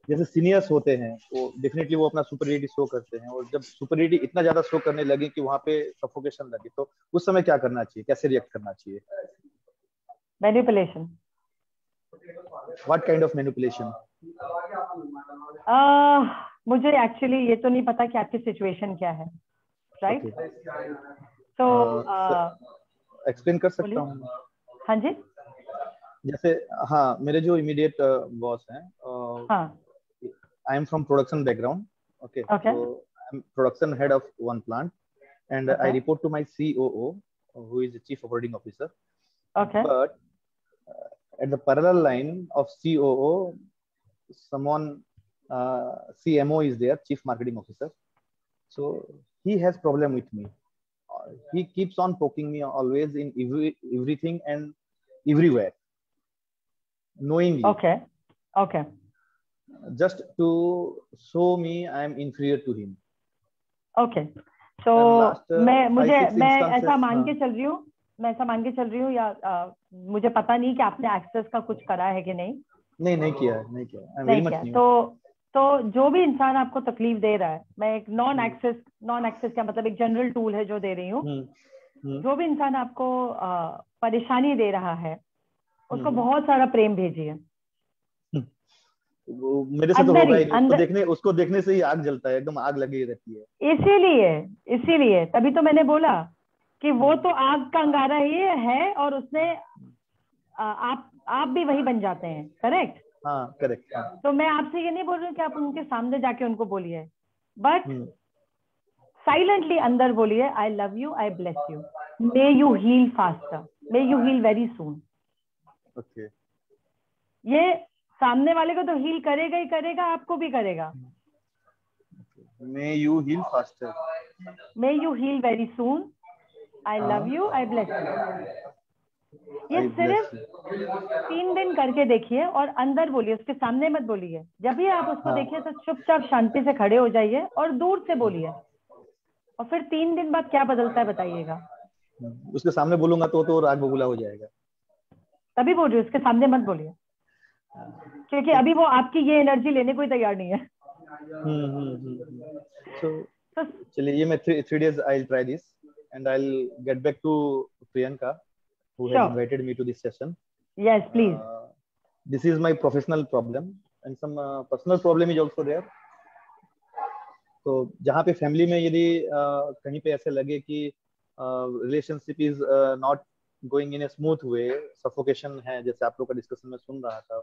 जैसे सीनियर्स होते हैं वो डेफिनेटली वो अपना सुपीरियरिटी शो करते हैं, और जब सुपीरियरिटी इतना ज्यादा शो करने लगे कि वहाँ पे सफोकेशन लगे, तो उस समय क्या करना चाहिए, कैसे रिएक्ट करना चाहिए? Manipulation. What kind of manipulation? मुझे एक्चुअली ये तो नहीं पता कि आपकी सिचुएशन क्या है, राइट? तो एक्सप्लेन कर सकता हूँ. हाँ जी. जैसे हाँ, मेरे जो इमीडिएट बॉस हैं, I am from production background. Okay, so I am production head of one plant and I report to my COO who is the chief operating officer. Okay. But at the parallel line of COO, someone CMO is there, chief marketing officer. So he has problem with me. He keeps on poking me always in everything and everywhere, knowingly. Okay. Just to show me I am inferior to him. Okay. तो मैं instances, ऐसा मान के चल रही हूँ या मुझे पता नहीं कि आपने एक्सेस का कुछ करा है कि नहीं। नहीं किया है, नहीं किया। I'm नहीं very much किया। new. तो जो भी इंसान आपको तकलीफ दे रहा है, मैं एक नॉन एक्सेस क्या मतलब एक जनरल टूल है जो दे रही हूँ। जो भी इंसान आपको परेशानी दे रहा है उसको बहुत सारा प्रेम भेजिए। वो मेरे से तो होगा ही नहीं, उसको देखने से ही आग जलता है, एकदम आग लगी रहती है। इसीलिए तभी तो मैंने बोला कि वो तो आग का अंगारा ही है और उसने आप भी वही बन जाते हैं। करेक्ट? हाँ करेक्ट। तो मैं आपसे ये नहीं बोल रही हूँ कि आप उनके सामने जाके उनको बोलिए, बट साइलेंटली अंदर बोलिए, I love you, I bless you, may you heal faster, may you heal very soon. Okay. ये सामने वाले को तो हील करेगा ही करेगा, आपको भी करेगा। May you heal faster, may you heal very soon, I love you, I bless you. ये सिर्फ 3 दिन करके देखिए और अंदर बोलिए, उसके सामने मत बोलिए। जब भी आप उसको देखिए तो चुपचाप शांति से खड़े हो जाइए और दूर से बोलिए, और फिर 3 दिन बाद क्या बदलता है बताइएगा। उसके सामने बोलूंगा तो राग बबूला हो जाएगा। तभी बोल रही हूँ, उसके सामने मत बोलिए, क्योंकि अभी वो आपकी ये एनर्जी लेने को ही तैयार नहीं है। So चलिए, ये मैं 3 days I'll try this and I'll get back to Priyanka, who has invited me to this session. Yes, please. This is my professional problem and some personal problem is also there. तो जहाँ पे family में यदि कहीं पे ऐसे लगे कि relationship is not going in a smooth way, suffocation है, जैसे आप लोग का डिस्कशन में सुन रहा था,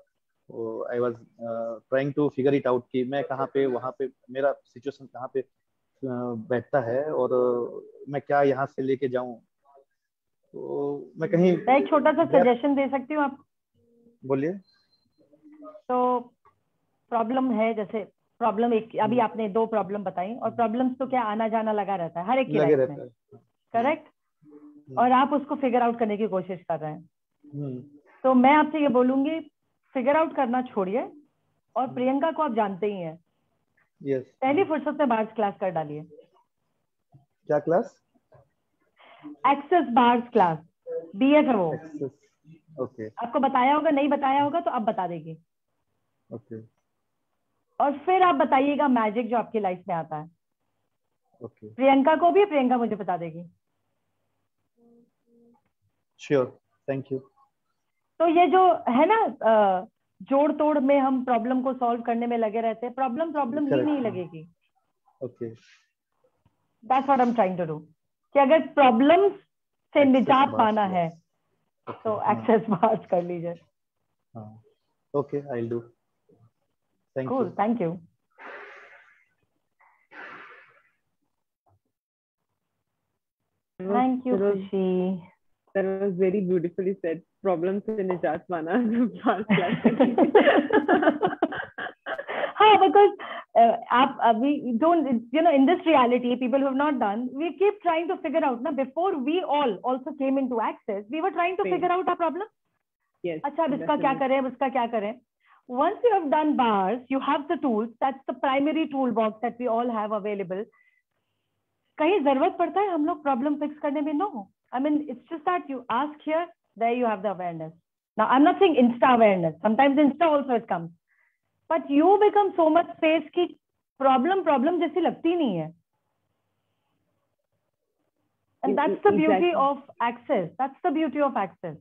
I was trying to figure it out कि मैं कहाँ पे, वहाँ पे मेरा सिचुएशन कहाँ पे बैठता है और मैं क्या यहाँ से लेके जाऊं। तो मैं कहीं एक छोटा सा सजेशन दे सकती हूँ आप? बोलिए। तो प्रॉब्लम है, जैसे प्रॉब्लम एक, अभी आपने 2 प्रॉब्लम बताई, और प्रॉब्लम्स तो क्या आना जाना लगा रहता है हर एक की लाइफ में। करेक्ट? और आप उसको फिगर आउट करने की कोशिश कर रहे हैं। तो मैं आपसे ये बोलूंगी, फिगर आउट करना छोड़िए, और प्रियंका को आप जानते ही हैं। yes. पहली फुर्सत में बार्स क्लास कर डालिए। क्या class? Access bars class, BF है वो। ओके। आपको बताया होगा, नहीं बताया होगा तो अब बता देगी। ओके। और फिर आप बताइएगा मैजिक जो आपकी लाइफ में आता है। ओके। प्रियंका को भी, प्रियंका मुझे बता देगी। Sure, thank you. तो ये जो है ना, जोड़ तोड़ में हम प्रॉब्लम को सॉल्व करने में लगे रहते हैं, प्रॉब्लम ही नहीं लगेगी। Okay, that's what I am trying to do, कि अगर प्रॉब्लम से निजात पाना है तो एक्सेस बार्स कर लीजिए। Okay, I will do. Thank you. Thank you. Thank you, Khushi. That was very beautifully said. Problems se nijat pana. हाँ, because आप अभी don't, you know, in this reality, people who have not done, we keep trying to figure out. Now, before we all also came into Access, we were trying to figure out our problem. Yes. अच्छा, अब इसका क्या करें, अब इसका क्या करें? Once you have done bars, you have the tools. That's the primary toolbox that we all have available. कहीं जरूरत पड़ता है हम लोग प्रॉब्लम फिक्स करने में? No. I mean, it's just that you ask here, there you have the awareness. Now, I'm not saying Insta awareness. Sometimes Insta also it comes. But you become so much space कि problem जैसी लगती नहीं है. And that's the beauty of Access. That's the beauty of Access.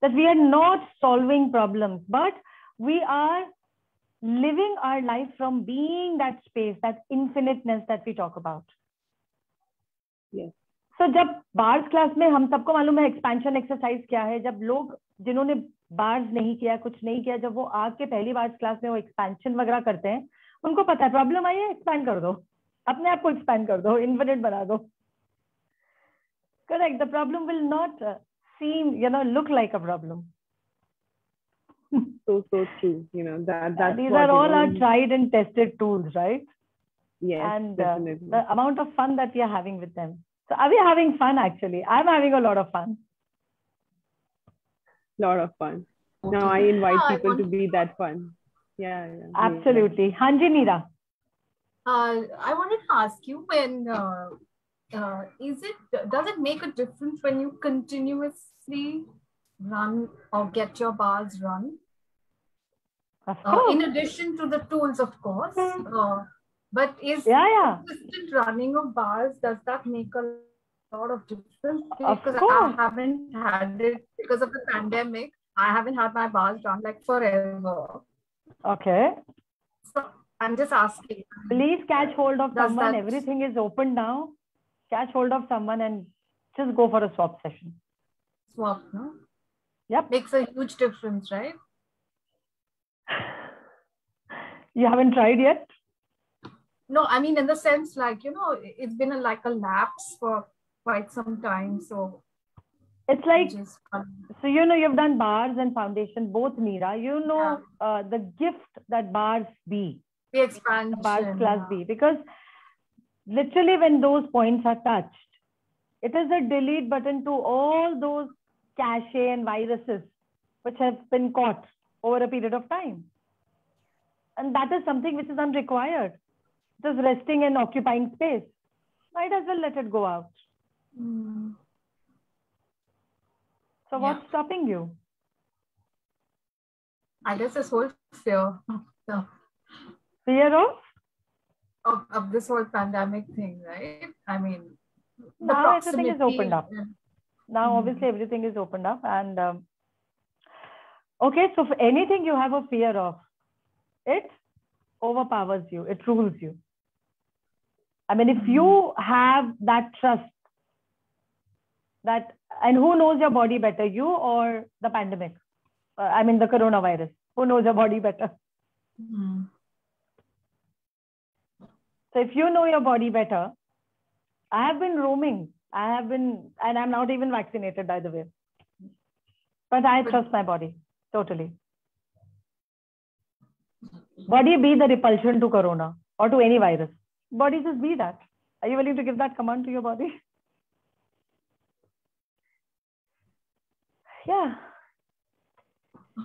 That we are not solving problems, but we are living our life from being that space, that infiniteness that we talk about. Yes. So जब bars class में हम सबको मालूम है expansion exercise क्या है, जब लोग जिन्होंने बार्स नहीं किया, कुछ नहीं किया, जब वो आके पहली बार्स क्लास में वो एक्सपेंशन वगैरह करते हैं, उनको पता है प्रॉब्लम आई है, एक्सपैंड कर दो, अपने आप को एक्सपैंड कर दो, इन्फिनिट बना दो. Correct. The problem will not seem, you know, look like a problem. So true. You know, that's these are all our tried and tested tools, right? Yes, and definitely. The amount of fun that we are having with them. So are we having fun? Actually, I'm having a lot of fun. Lot of fun. Now I invite people to be that fun. Yeah. Absolutely. Hanji Neera. I wanted to ask you, when does it make a difference when you continuously run or get your bars run? In addition to the tools, of course, but is consistent running of bars, does that make a lot of difference? Because I haven't had it because of the pandemic. I haven't had my bars run like forever. Okay. So I'm just asking. Please catch hold of someone. Everything is open now. Catch hold of someone and just go for a swap session. Swap, no? Yep. Makes a huge difference, right? You haven't tried yet? No, I mean, in the sense, like, you know, it's been like a lapse for quite some time. So it's like, so, you know, you've done bars and foundation, both, Meera. You know, the gift that bars be. The expansion. Bars class be. Because literally when those points are touched, it is a delete button to all those cache and viruses which have been caught over a period of time. And that is something which is unrequired. It is resting and occupying space. Might as well let it go out. So what's stopping you? I guess this whole fear. Fear of this whole pandemic thing, right? I mean, now everything is opened up. Now, obviously, everything is opened up. And okay, so for anything you have a fear of, it overpowers you. It rules you. I mean, if you have that trust, that, and who knows your body better, you or the pandemic? I mean, the coronavirus. Who knows your body better? So if you know your body better, I have been roaming. And I'm not even vaccinated, by the way. But I trust my body, totally. Body be the repulsion to corona or to any virus. Body just be that. Are you willing to give that command to your body? Yeah.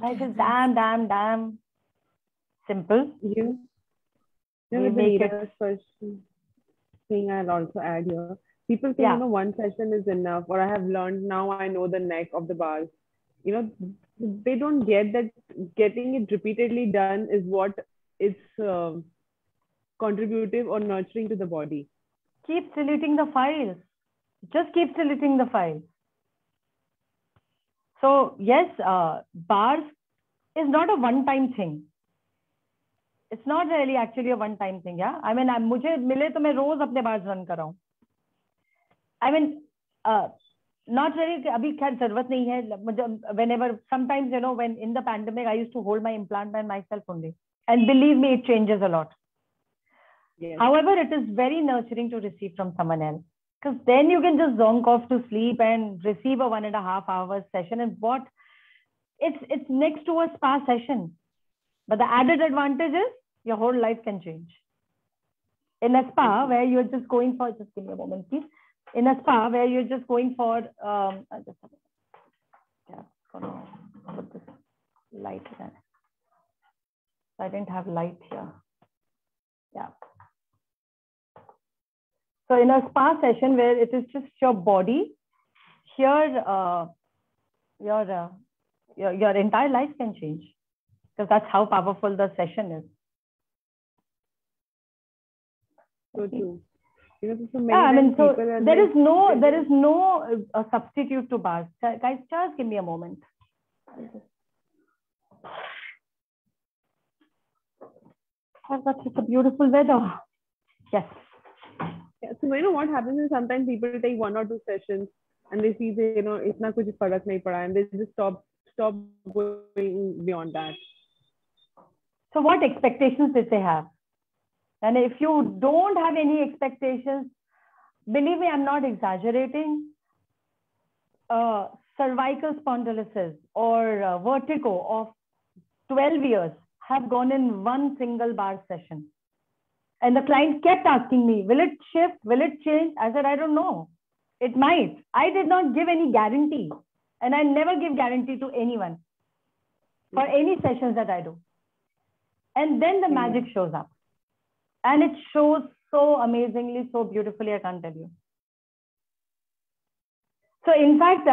Life is damn simple. You know, the leader's question thing I'll also add here. People say, you know, one session is enough, or I have learned, now I know the neck of the bars. You know, they don't get that getting it repeatedly done is what is contributive or nurturing to the body. Keep deleting the files. Just keep deleting the files. So yes, bars is not a one-time thing. It's not really actually a one-time thing, yeah. I mean, मुझे मिले तो मैं रोज अपने bars run कर रहा हूँ. I mean, not really. अभी खैर जरूरत नहीं है. Whenever, sometimes, you know, when in the pandemic, I used to hold my implant by myself only, and believe me, it changes a lot. Yes. However, it is very nurturing to receive from someone else, because then you can just zonk off to sleep and receive a 1.5 hour session, and what it's next to a spa session. But the added advantage is your whole life can change. In a spa where you're just going for, just give me a moment, please. In a spa where you're just going for, I'll just gonna put this light there. I didn't have light here. Yeah. So in a spa session where it is just your body, here your entire life can change, because that's how powerful the session is. So true. You know, so many I mean, so there is no substitute to bars. Guys, just give me a moment. I've got such a beautiful weather. Yes. Yeah, so you know what happens is sometimes people take 1 or 2 sessions and they see that, you know, itna kuch farak nahi pada, and they just stop going beyond that. So what expectations did they have? And if you don't have any expectations, believe me, I'm not exaggerating. Cervical spondylosis or vertigo of 12 years have gone in one single bar session. And the client kept asking me, will it shift? Will it change? I said, I don't know. It might. I did not give any guarantee. And I never give guarantee to anyone for any sessions that I do. And then the magic shows up. And it shows so amazingly, so beautifully, I can't tell you. So in fact,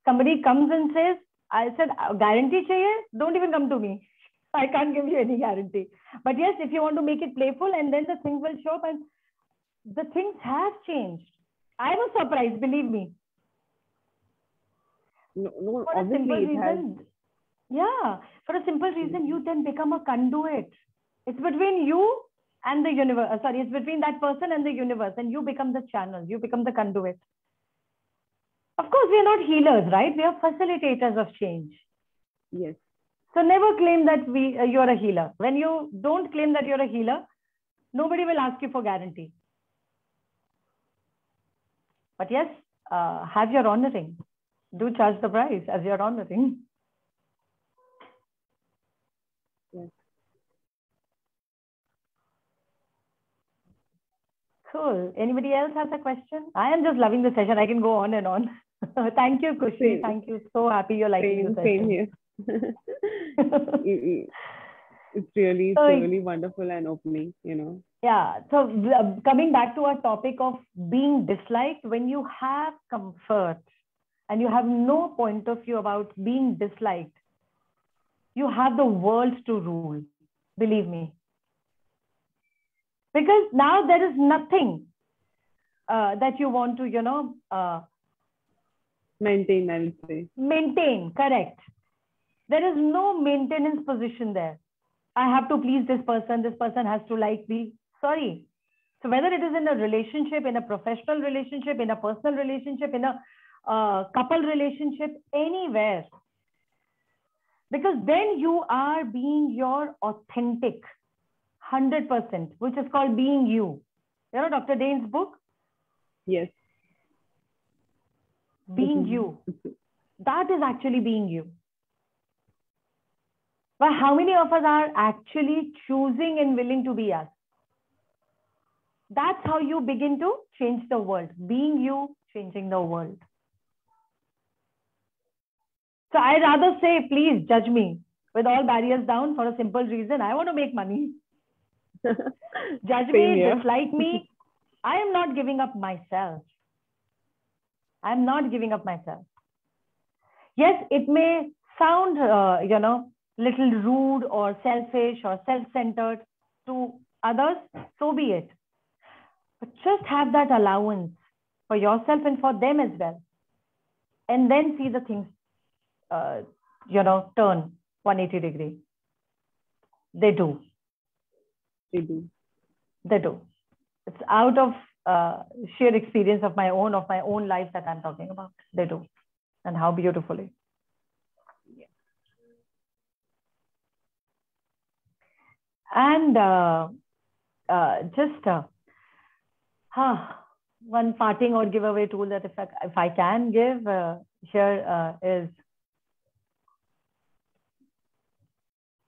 somebody comes and says, I said, guarantee chahiye? Don't even come to me. I can't give you any guarantee. But yes, if you want to make it playful, and then the things will show up, and the things have changed. I was surprised, believe me. No, For a simple obviously it has. reason. Yeah, for a simple reason, you then become a conduit. It's between you and the universe. Sorry, it's between that person and the universe, and you become the channel. You become the conduit. Of course, we are not healers, right? We are facilitators of change. Yes. So never claim that you're a healer. When you don't claim that you're a healer, nobody will ask you for guarantee. But yes, have your honoring. Do charge the price as you're honoring. Yes. Cool. Anybody else has a question? I am just loving the session. I can go on and on. Thank you, Kushi. Same. Thank you. So happy you're liking the session. Same here. It's really wonderful and opening, you know. Yeah. So coming back to our topic of being disliked, when you have comfort and you have no point of view about being disliked, you have the world to rule. Believe me. Because now there is nothing that you want to, maintain, I would say. Maintain, correct. There is no maintenance position there. I have to please this person has to like me. Sorry. So whether it is in a relationship, in a professional relationship, in a personal relationship, in a couple relationship, anywhere. Because then you are being your authentic 100%, which is called being you. You know Dr. Dane's book? Yes. Being you. That is actually being you. But how many of us are actually choosing and willing to be us? That's how you begin to change the world. Being you, changing the world. So I'd rather say, please judge me with all barriers down for a simple reason. I want to make money. Judge me, dislike me. I am not giving up myself. I'm not giving up myself. Yes, it may sound, little rude or selfish or self-centered to others. So be it. But just have that allowance for yourself and for them as well. And then see the things, turn 180 degrees. They do. They do. They do. It's out of sheer experience of my own life that I'm talking about. They do. And how beautifully. Yeah. And just one parting or giveaway tool that if I can give here is,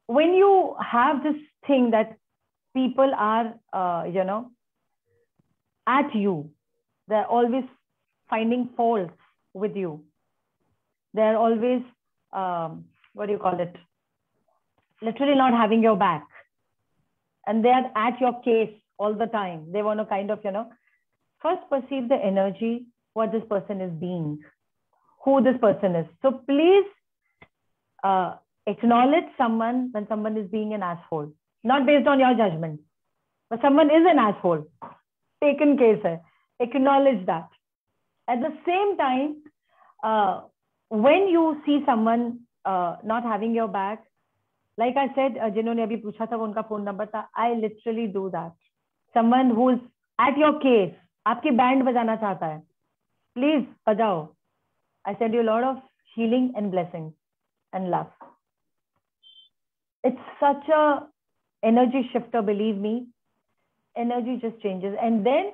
when you have this thing that people are, at you, they're always finding faults with you. They're always, literally not having your back. And they're at your case all the time. They want to kind of, first perceive the energy, what this person is being, who this person is. So please acknowledge someone when someone is being an asshole, not based on your judgment, but someone is an asshole. Taken case hai. Acknowledge that. At the same time, when you see someone not having your back, like I said, जिन्होंने अभी पूछा था वो उनका phone number था, I literally do that. Someone who's at your case, आपकी band बजाना चाहता है, please बजाओ. I send you a lot of healing and blessings and love. It's such a energy shifter, believe me. Energy just changes. And then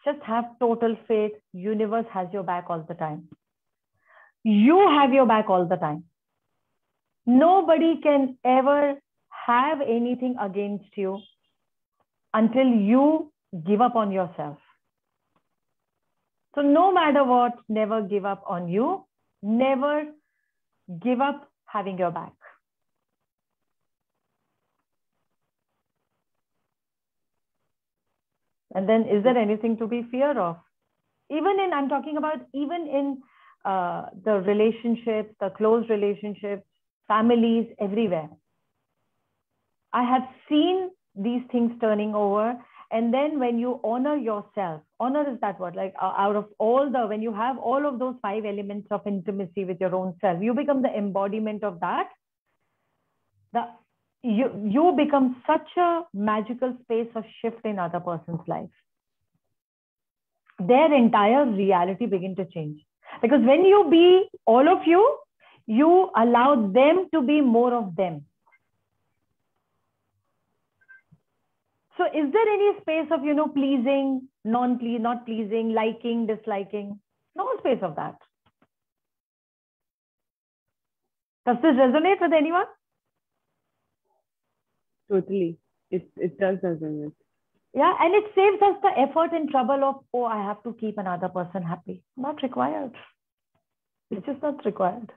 just have total faith. Universe has your back all the time. You have your back all the time. Nobody can ever have anything against you until you give up on yourself. So no matter what, never give up on you. Never give up having your back. And then is there anything to be feared of? I'm talking about even in the relationships, the close relationships, families, everywhere. I have seen these things turning over. And then when you honor yourself, honor is that word, like out of all the, when you have all of those 5 elements of intimacy with your own self, you become the embodiment of that. You become such a magical space of shift in other person's life. Their entire reality begin to change. Because when you be all of you, you allow them to be more of them. So is there any space of, pleasing, not pleasing, liking, disliking? No space of that. Does this resonate with anyone? Totally. It does resonate. Yeah, and it saves us the effort and trouble of, oh, I have to keep another person happy. Not required. It's just not required.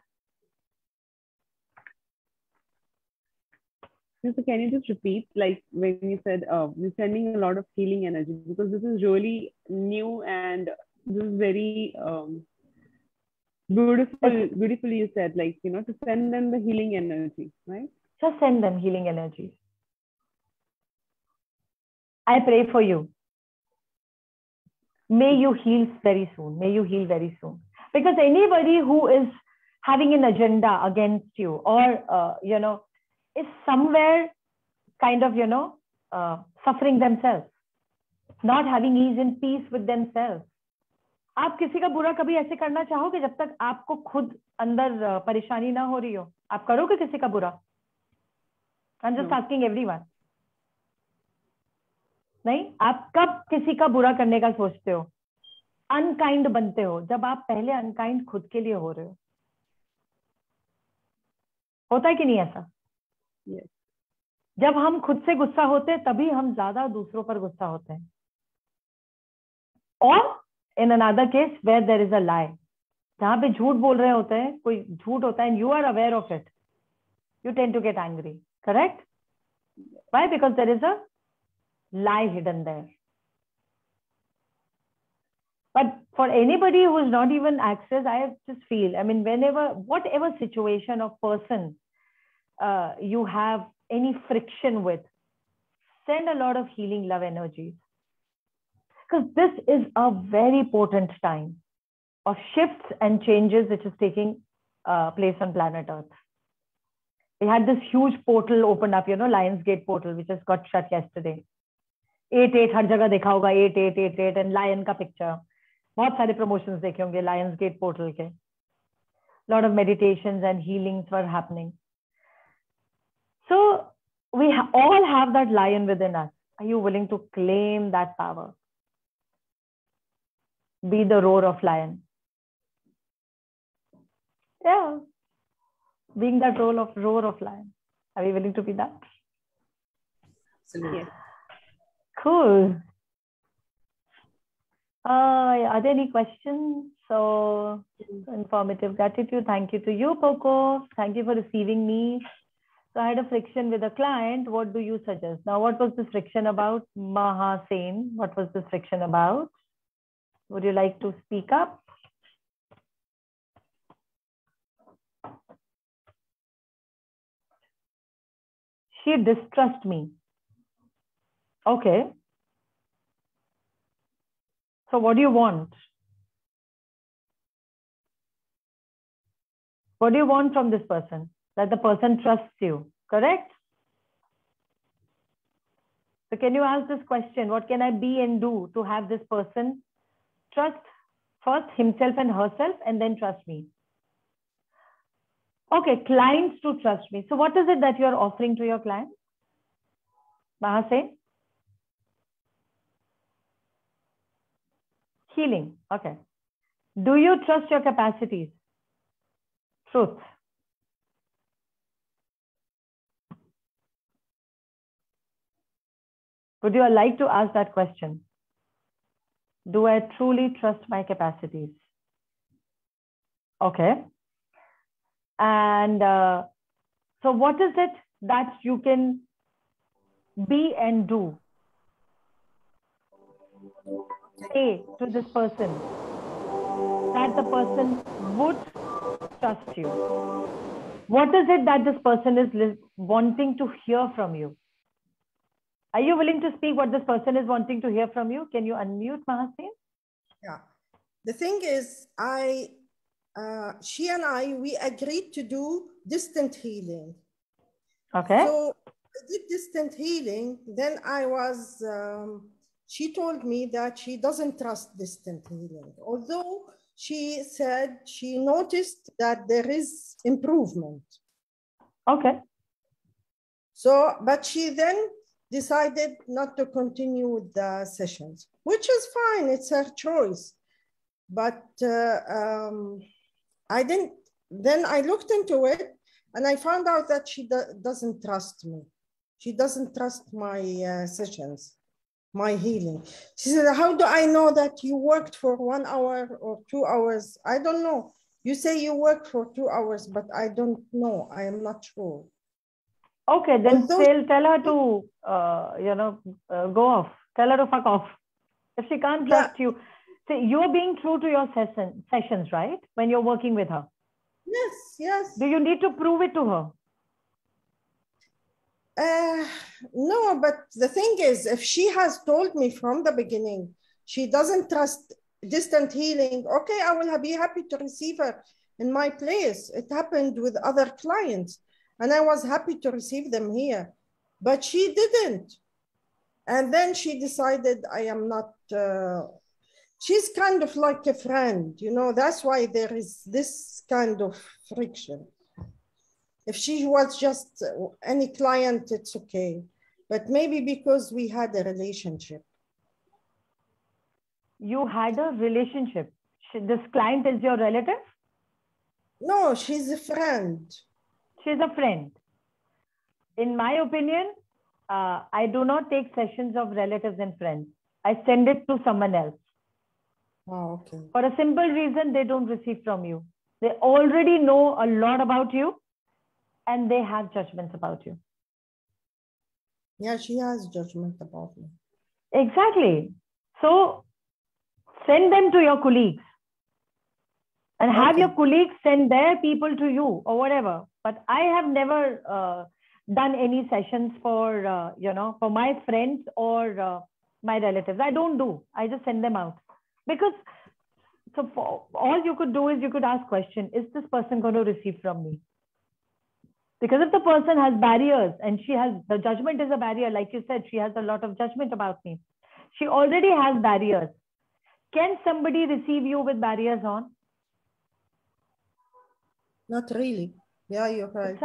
So can you just repeat, like when you said you're sending a lot of healing energy, because this is really new and this is very beautifully you said, like, to send them the healing energy, right? Just send them healing energy. I pray for you. May you heal very soon. May you heal very soon. Because anybody who is having an agenda against you or, is somewhere kind of, suffering themselves, not having ease and peace with themselves. आप किसी का बुरा कभी ऐसे करना चाहोगे जब तक आपको खुद अंदर परेशानी ना हो रही हो? आप करोगे किसी का बुरा? I'm just asking everyone. नहीं, आप कब किसी का बुरा करने का सोचते हो? अनकाइंड बनते हो जब आप पहले अनकाइंड खुद के लिए हो रहे हो. होता है कि नहीं ऐसा? Yes. जब हम खुद से गुस्सा होते हैं तभी हम ज्यादा दूसरों पर गुस्सा होते हैं. और in another case where there is a lie, जहां पे झूठ बोल रहे होते हैं, कोई झूठ होता है and you are aware of it, you tend to get angry. Correct? Why? Because there is a lie hidden there. But for anybody who is not even access, I just feel, whatever situation or person you have any friction with, send a lot of healing love energies. Because this is a very potent time of shifts and changes which is taking place on planet Earth. We had this huge portal open up, Lionsgate portal, which just got shut yesterday. 8-8 हर जगह देखा होगा, 8-8-8-8 and lion का picture. बहुत सारे promotions देखे होंगे Lionsgate portal के. Lot of meditations and healings were happening. So we all have that lion within us. Are you willing to claim that power? Be the roar of lion. Yeah. Being that roar of lion. Are we willing to be that? Absolutely. Yes. Cool. Are there any questions? So informative gratitude. Thank you to you, Poco. Thank you for receiving me. So I had a friction with a client. What do you suggest? Now, what was this friction about? Mahasen, what was this friction about? Would you like to speak up? She distrusts me. Okay. So what do you want? What do you want from this person? That the person trusts you, correct? So can you ask this question? What can I be and do to have this person trust first himself and herself and then trust me? Okay, clients to trust me. So what is it that you're offering to your clients? Mahase? Healing. Okay. Do you trust your capacities? Truth. Would you like to ask that question? Do I truly trust my capacities? Okay. And so what is it that you can be and do? Say to this person that the person would trust you? What is it that this person is wanting to hear from you? Are you willing to speak what this person is wanting to hear from you? Can you unmute, Mahasin? Yeah. The thing is, she and I, we agreed to do distant healing. Okay. So I did distant healing. Then she told me that she doesn't trust distant healing. Although she said she noticed that there is improvement. Okay. So, but she then decided not to continue with the sessions, which is fine. It's her choice. But I didn't, then I looked into it and I found out that she doesn't trust me. She doesn't trust my sessions, my healing. She said, how do I know that you worked for 1 hour or 2 hours? I don't know. You say you worked for 2 hours, but I don't know. I am not sure. Okay, then tell her to, go off. Tell her to fuck off. If she can't trust you. See, you're being true to your sessions, right? When you're working with her. Yes, yes. Do you need to prove it to her? No, but the thing is, if she has told me from the beginning, she doesn't trust distant healing, okay, I will be happy to receive her in my place. It happened with other clients and I was happy to receive them here, but she didn't. And then she decided I am not, she's kind of like a friend, you know, that's why there is this kind of friction. If she was just any client, it's okay. But maybe because we had a relationship. You had a relationship. This client is your relative? No, she's a friend. She's a friend. In my opinion, I do not take sessions of relatives and friends. I send it to someone else. Oh, okay. For a simple reason, they don't receive from you. They already know a lot about you and they have judgments about you. Yeah, she has judgment about me. Exactly. So send them to your colleagues and have your colleagues send their people to you or whatever. But I have never done any sessions for, for my friends or my relatives. I don't do. I just send them out. Because so for, all you could do is you could ask question, is this person going to receive from me? Because if the person has barriers and the judgment is a barrier, like you said, she has a lot of judgment about me. She already has barriers. Can somebody receive you with barriers on? Not really. Yeah, you're right.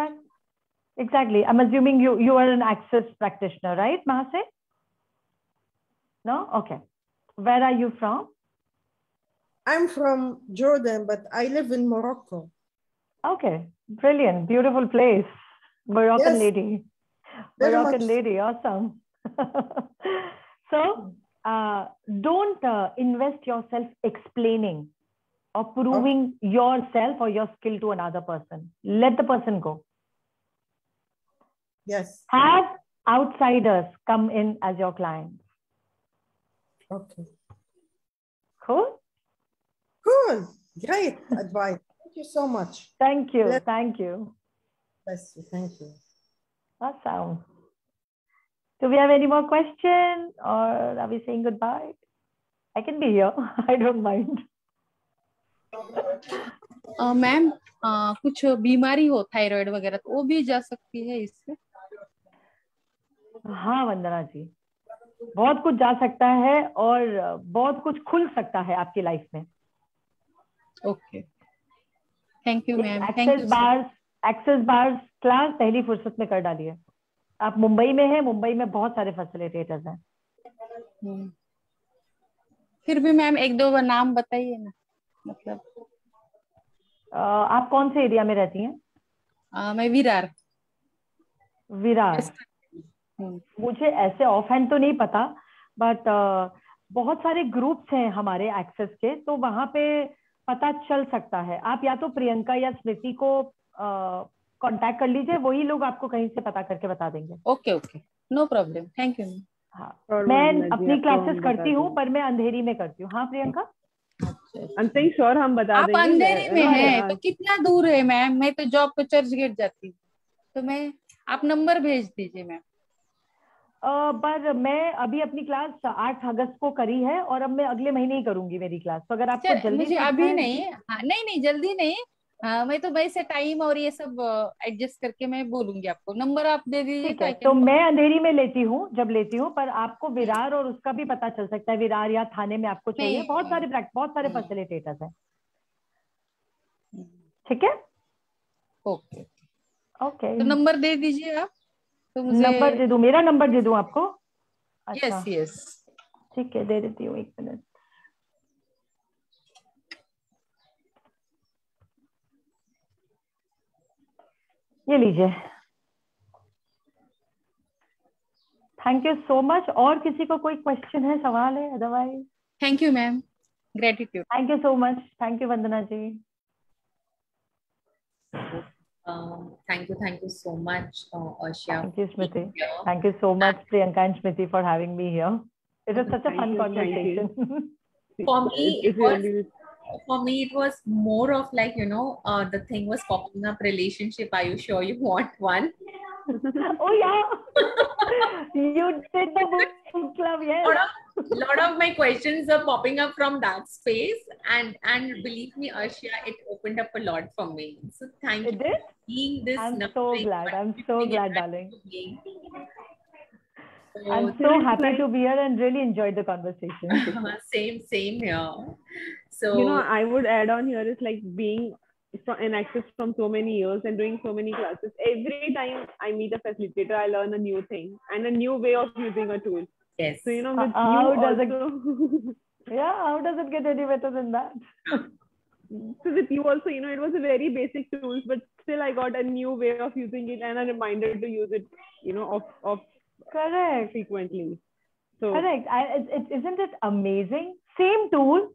Exactly. I'm assuming you are an Access practitioner, right, Mahase? No? Okay. Where are you from? I'm from Jordan, but I live in Morocco. Okay. Brilliant. Beautiful place. Moroccan lady. Moroccan lady. Awesome. So don't invest yourself explaining or proving yourself or your skill to another person. Let the person go. Yes. Have outsiders come in as your clients. Okay. Cool? Cool. Great advice. Thank you so much. Thank you. Thank you. Bless you. Thank you. Awesome. Do we have any more questions or are we saying goodbye? I can be here. I don't mind. Ma'am कुछ बीमारी हो thyroid वगैरह तो वो भी जा सकती है इससे? हाँ वंदना जी, बहुत कुछ जा सकता है और बहुत कुछ खुल सकता है आपकी लाइफ में. Okay, thank you ma'am. Access bars class पहली फुर्सत में कर डालिए. आप मुंबई में हैं, मुंबई में बहुत सारे फैसिलिटेटर्स हैं. फिर भी मैम एक दो नाम बताइए ना, मतलब आप कौन से एरिया में रहती हैं? मैं विरार. मुझे ऐसे ऑफ हैंड तो नहीं पता, बट बहुत सारे ग्रुप्स हैं हमारे एक्सेस के, तो वहां पे पता चल सकता है. आप या तो प्रियंका या स्मृति को कांटेक्ट कर लीजिए, वही लोग आपको कहीं से पता करके बता देंगे. Okay okay, no problem. Thank you. हाँ, मैं अपनी क्लासेस करती हूँ पर मैं अंधेरी में करती हूँ. हाँ प्रियंका. I'm saying sure हम बता आप देंगे. अंधेरे में हाँ, हैं यार. तो कितना दूर है मैम? मैं तो जॉब पे चर्च गेट जाती हूँ, तो मैं आप नंबर भेज दीजिए मैम. पर मैं अभी अपनी क्लास 8 अगस्त को करी है और अब मैं अगले महीने ही करूंगी मेरी क्लास. तो अगर आपको जल्दी मुझे सीखना अभी है, नहीं, हाँ, नहीं जल्दी नहीं. मैं तो वैसे टाइम और ये सब एडजस्ट करके मैं बोलूंगी आपको. नंबर आप दे दीजिए ठीक तो है. आई तो कैन. मैं अंधेरी में लेती हूँ जब लेती हूँ, पर आपको विरार और उसका भी पता चल सकता है. विरार या थाने में आपको चाहिए, बहुत सारे फैसिलिटेटर्स हैं. ठीक है. Okay, okay. तो नंबर दे दीजिए आप तो मुझे. नंबर दे दूं? मेरा नंबर दे दूं आपको? अच्छा, यस. ठीक है, दे देती हूँ, 1 मिनट. ये लीजिए. Thank you so much. और किसी को कोई क्वेश्चन है, सवाल है? Otherwise thank you ma'am, gratitude. Thank you so much. Thank you Vandana ji. Thank you so much, Asha. Thank you, Smriti. Thank you so much, Priyanka and Smriti, for having me here. It was such a fun conversation. For me, It's it was more of like, the thing was popping up, relationship. Are you sure you want one? Oh yeah, you did the book club, yes. Lot of my questions are popping up from that space, and believe me, Asha, it opened up a lot for me. So thank you for being this. I'm so glad. I'm so glad, darling. So, I'm so happy to be here and really enjoyed the conversation. Same here. So I would add on here is like being in Access from so many years and doing so many classes. Every time I meet a facilitator, I learn a new thing and a new way of using a tool. Yes. So with how you does also. Yeah, how does it get any better than that? So with you also, it was a very basic tools, but still I got a new way of using it and a reminder to use it, of Correct. frequently. So correct. Isn't it amazing? Same tool,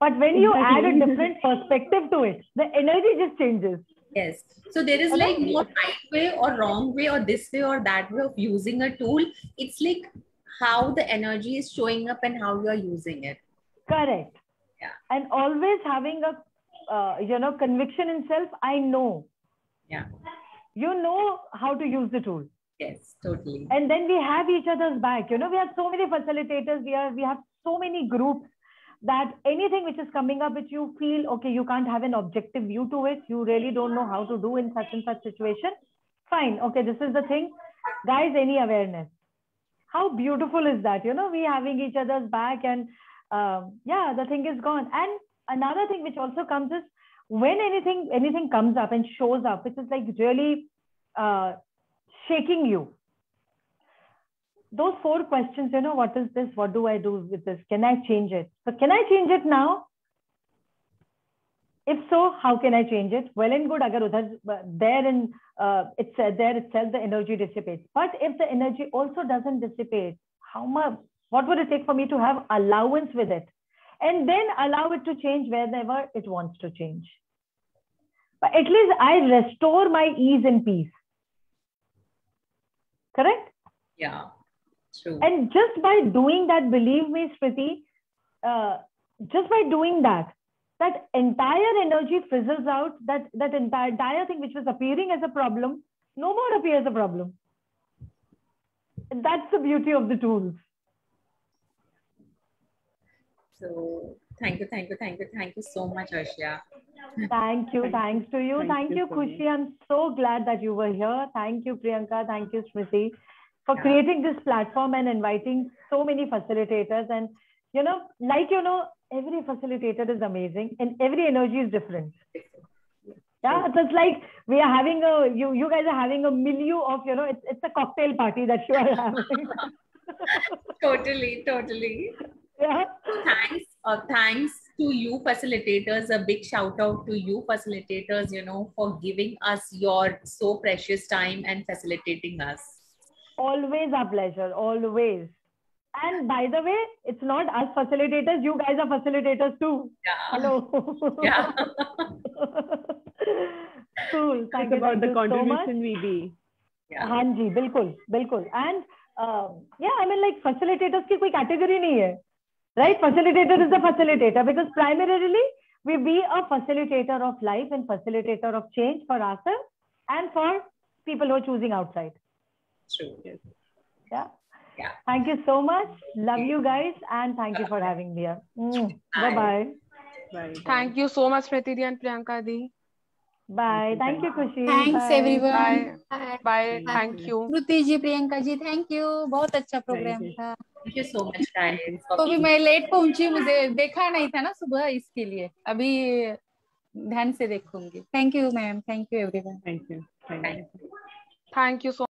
but when you add a different perspective to it, the energy just changes. Yes. So there is like no right way or wrong way or this way or that way of using a tool. It's like how the energy is showing up and how you are using it. Correct. Yeah. And always having a conviction in self. I know. Yeah. You know how to use the tool. Yes, totally. And then we have each other's back. We have so many facilitators. We have so many groups that anything which is coming up, which you feel, okay, you can't have an objective view to it. You really don't know how to do in such and such situation. Fine. Okay, this is the thing. Guys, any awareness. How beautiful is that? We having each other's back and the thing is gone. And another thing which also comes is when anything comes up and shows up, which is like really shaking you. Those 4 questions, what is this? What do I do with this? Can I change it? So can I change it now? If so, how can I change it? Well and good, agar udhar it's there itself, the energy dissipates. But if the energy also doesn't dissipate, what would it take for me to have allowance with it? And then allow it to change whenever it wants to change. But at least I restore my ease and peace. Correct? Yeah, true. And just by doing that, believe me, Smriti, just by doing that entire energy fizzles out, that entire thing which was appearing as a problem, no more appears a problem. And that's the beauty of the tools. So thank you so much, Asha. Thank you. Thanks to you. Thank you, so Khushi. I'm so glad that you were here. Thank you, Priyanka. Thank you, Smriti, for creating this platform and inviting so many facilitators. And, every facilitator is amazing and every energy is different. Yeah, it's like we are having you guys are having a milieu of, it's a cocktail party that you are having. Totally. Yeah. Thanks to you facilitators. A big shout out to you facilitators, for giving us your so precious time and facilitating us. Always a pleasure, always. And by the way, it's not us facilitators, you guys are facilitators too. Yeah. Hello. Yeah. Cool. Thank you about the contribution we be. Yeah. Hanji, bilkul. And facilitators की कोई category नहीं है. right? Facilitator is the facilitator because primarily we be a facilitator of life and facilitator of change for ourselves and for people who are choosing outside. True. Yeah. Yeah. Thank you so much. Love you guys and thank you for having me here. Bye-bye. Bye. Thank you so much, Smriti Di and Priyanka Di. Bye. Thank you, Khushi. Thanks Bye. everyone. Bye. Bye. Thank you. Shruti ji, Priyanka ji, thank you, बहुत अच्छा programme था। Thank you so much, guys. तो भी मैं late पहुंची, मुझे देखा नहीं था ना सुबह, इसके लिए अभी ध्यान से देखूंगी। Thank you ma'am, thank you everyone. Thank you. Thank you. Thank you so